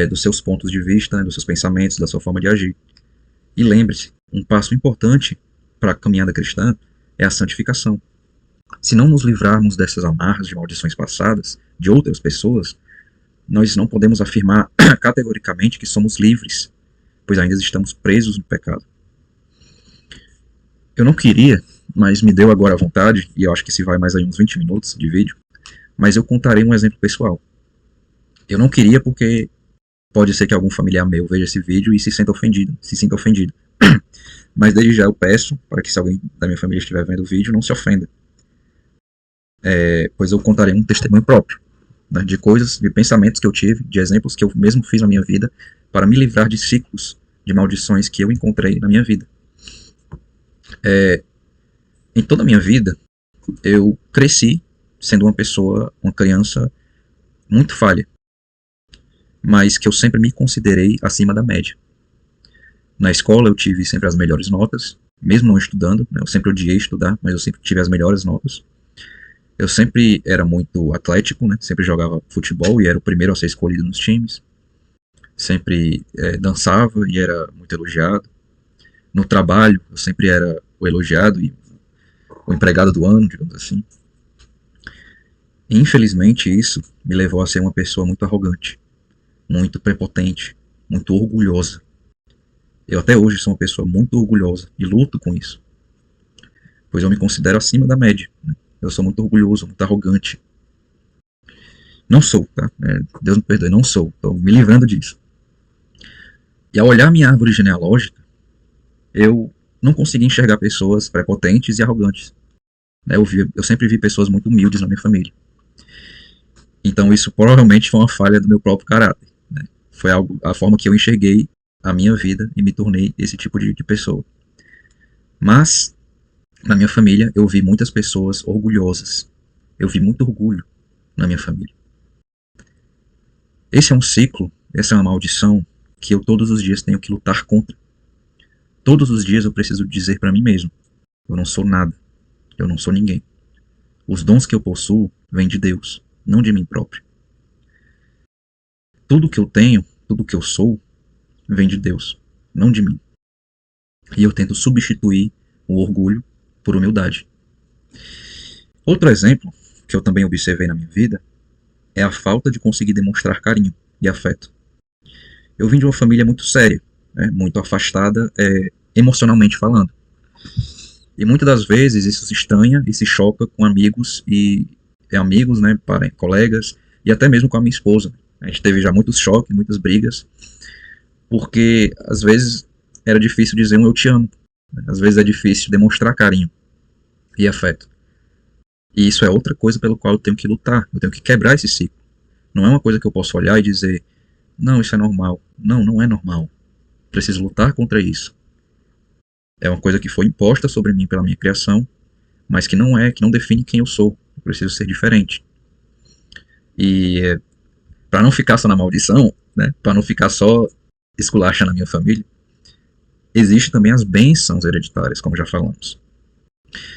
S1: dos seus pontos de vista, dos seus pensamentos, da sua forma de agir. E lembre-se, um passo importante para a caminhada cristã é a santificação. Se não nos livrarmos dessas amarras de maldições passadas, de outras pessoas, nós não podemos afirmar categoricamente que somos livres, pois ainda estamos presos no pecado. Eu não queria, mas me deu agora a vontade, e eu acho que se vai mais aí uns 20 minutos de vídeo, mas eu contarei um exemplo pessoal. Eu não queria porque pode ser que algum familiar meu veja esse vídeo e se sinta ofendido. Mas desde já eu peço para que, se alguém da minha família estiver vendo o vídeo, não se ofenda, pois eu contarei um testemunho próprio, né, de coisas, de pensamentos que eu tive, de exemplos que eu mesmo fiz na minha vida, para me livrar de ciclos de maldições que eu encontrei na minha vida. Em toda a minha vida, eu cresci sendo uma pessoa, uma criança muito falha, mas que eu sempre me considerei acima da média. Na escola eu tive sempre as melhores notas, mesmo não estudando, né, eu sempre odiei estudar, mas eu sempre tive as melhores notas. Eu sempre era muito atlético, né, sempre jogava futebol e era o primeiro a ser escolhido nos times. Sempre dançava e era muito elogiado. No trabalho eu sempre era o elogiado e o empregado do ano, digamos assim. E, infelizmente, isso me levou a ser uma pessoa muito arrogante, muito prepotente, muito orgulhosa. Eu até hoje sou uma pessoa muito orgulhosa e luto com isso, pois eu me considero acima da média, né? Eu sou muito orgulhoso, muito arrogante. Não sou, tá? Deus me perdoe, não sou. Estou me livrando disso. E ao olhar minha árvore genealógica, eu não consegui enxergar pessoas prepotentes e arrogantes. Eu sempre vi pessoas muito humildes na minha família. Então isso provavelmente foi uma falha do meu próprio caráter, né? Foi a forma que eu enxerguei a minha vida e me tornei esse tipo de pessoa. Mas, na minha família, eu vi muitas pessoas orgulhosas. Eu vi muito orgulho na minha família. Esse é um ciclo, essa é uma maldição que eu todos os dias tenho que lutar contra. Todos os dias eu preciso dizer para mim mesmo: eu não sou nada, eu não sou ninguém. Os dons que eu possuo vêm de Deus, não de mim próprio. Tudo que eu tenho, tudo que eu sou, vem de Deus, não de mim. E eu tento substituir o orgulho por humildade. Outro exemplo que eu também observei na minha vida é a falta de conseguir demonstrar carinho e afeto. Eu vim de uma família muito séria, né, muito afastada emocionalmente falando. E muitas das vezes isso se estranha e se choca com amigos amigos, né, colegas e até mesmo com a minha esposa. A gente teve já muitos choques, muitas brigas, porque às vezes era difícil dizer um eu te amo, né? Às vezes é difícil demonstrar carinho e afeto. E isso é outra coisa pelo qual eu tenho que lutar, eu tenho que quebrar esse ciclo. Não é uma coisa que eu posso olhar e dizer: não, isso é normal. Não, não é normal. Preciso lutar contra isso. É uma coisa que foi imposta sobre mim pela minha criação, mas que não define quem eu sou. Eu preciso ser diferente. E para não ficar só na maldição, né, para não ficar só esculachando a minha família, existem também as bênçãos hereditárias, como já falamos.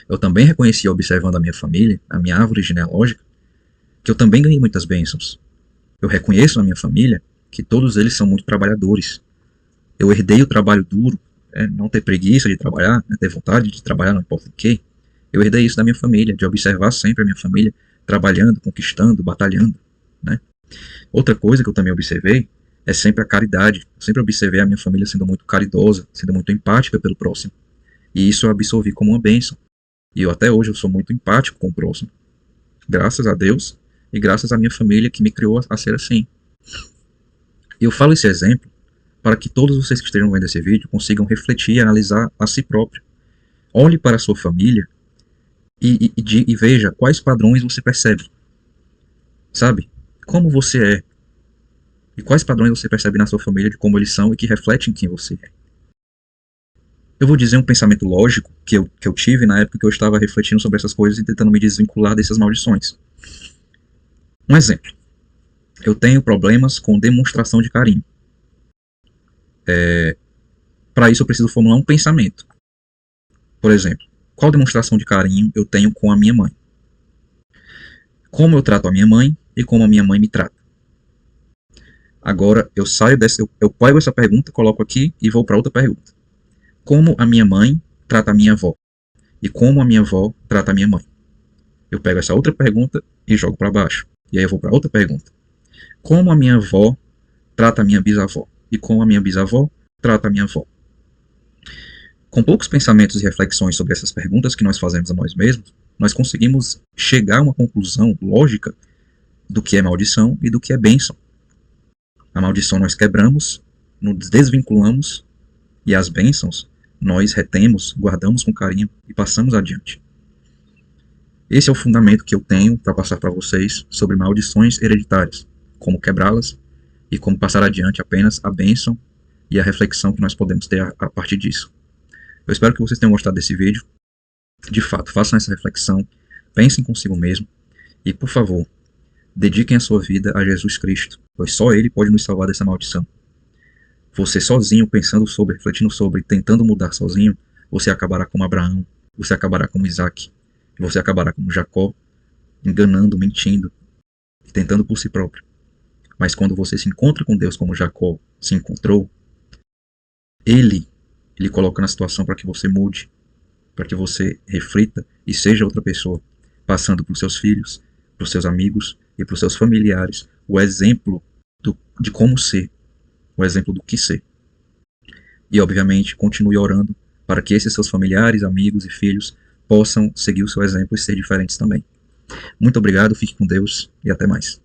S1: Eu também reconheci, observando a minha família, a minha árvore genealógica, que eu também ganhei muitas bênçãos. Eu reconheço na minha família que todos eles são muito trabalhadores. Eu herdei o trabalho duro, não ter preguiça de trabalhar, ter vontade de trabalhar, não importa o que. Eu herdei isso da minha família, de observar sempre a minha família trabalhando, conquistando, batalhando, né? Outra coisa que eu também observei é sempre a caridade. Eu sempre observei a minha família sendo muito caridosa, sendo muito empática pelo próximo. E isso eu absorvi como uma bênção. E até hoje eu sou muito empático com o próximo. Graças a Deus e graças à minha família que me criou a ser assim. E eu falo esse exemplo para que todos vocês que estejam vendo esse vídeo consigam refletir e analisar a si próprio. Olhe para a sua família e veja quais padrões você percebe. Sabe? Como você é. E quais padrões você percebe na sua família de como eles são e que refletem quem você é. Eu vou dizer um pensamento lógico que eu tive na época que eu estava refletindo sobre essas coisas e tentando me desvincular dessas maldições. Um exemplo. Eu tenho problemas com demonstração de carinho. Para isso eu preciso formular um pensamento. Por exemplo, qual demonstração de carinho eu tenho com a minha mãe? Como eu trato a minha mãe e como a minha mãe me trata? Agora eu saio dessa, eu pego essa pergunta, coloco aqui e vou para outra pergunta. Como a minha mãe trata a minha avó? E como a minha avó trata a minha mãe? Eu pego essa outra pergunta e jogo para baixo. E aí eu vou para outra pergunta. Como a minha avó trata a minha bisavó? E como a minha bisavó trata a minha avó? Com poucos pensamentos e reflexões sobre essas perguntas que nós fazemos a nós mesmos, nós conseguimos chegar a uma conclusão lógica do que é maldição e do que é bênção. A maldição nós quebramos, nos desvinculamos, e as bênçãos nós retemos, guardamos com carinho e passamos adiante. Esse é o fundamento que eu tenho para passar para vocês sobre maldições hereditárias, como quebrá-las e como passar adiante apenas a bênção e a reflexão que nós podemos ter a partir disso. Eu espero que vocês tenham gostado desse vídeo. De fato, façam essa reflexão, pensem consigo mesmo e, por favor, dediquem a sua vida a Jesus Cristo, pois só Ele pode nos salvar dessa maldição. Você sozinho, pensando sobre, refletindo sobre, tentando mudar sozinho, você acabará como Abraão, você acabará como Isaac, você acabará como Jacó, enganando, mentindo e tentando por si próprio. Mas quando você se encontra com Deus como Jacó se encontrou, Ele coloca na situação para que você mude, para que você reflita e seja outra pessoa, passando para os seus filhos, para os seus amigos e para os seus familiares o exemplo de como ser, o exemplo do que ser. E, obviamente, continue orando para que esses seus familiares, amigos e filhos possam seguir o seu exemplo e ser diferentes também. Muito obrigado, fique com Deus e até mais.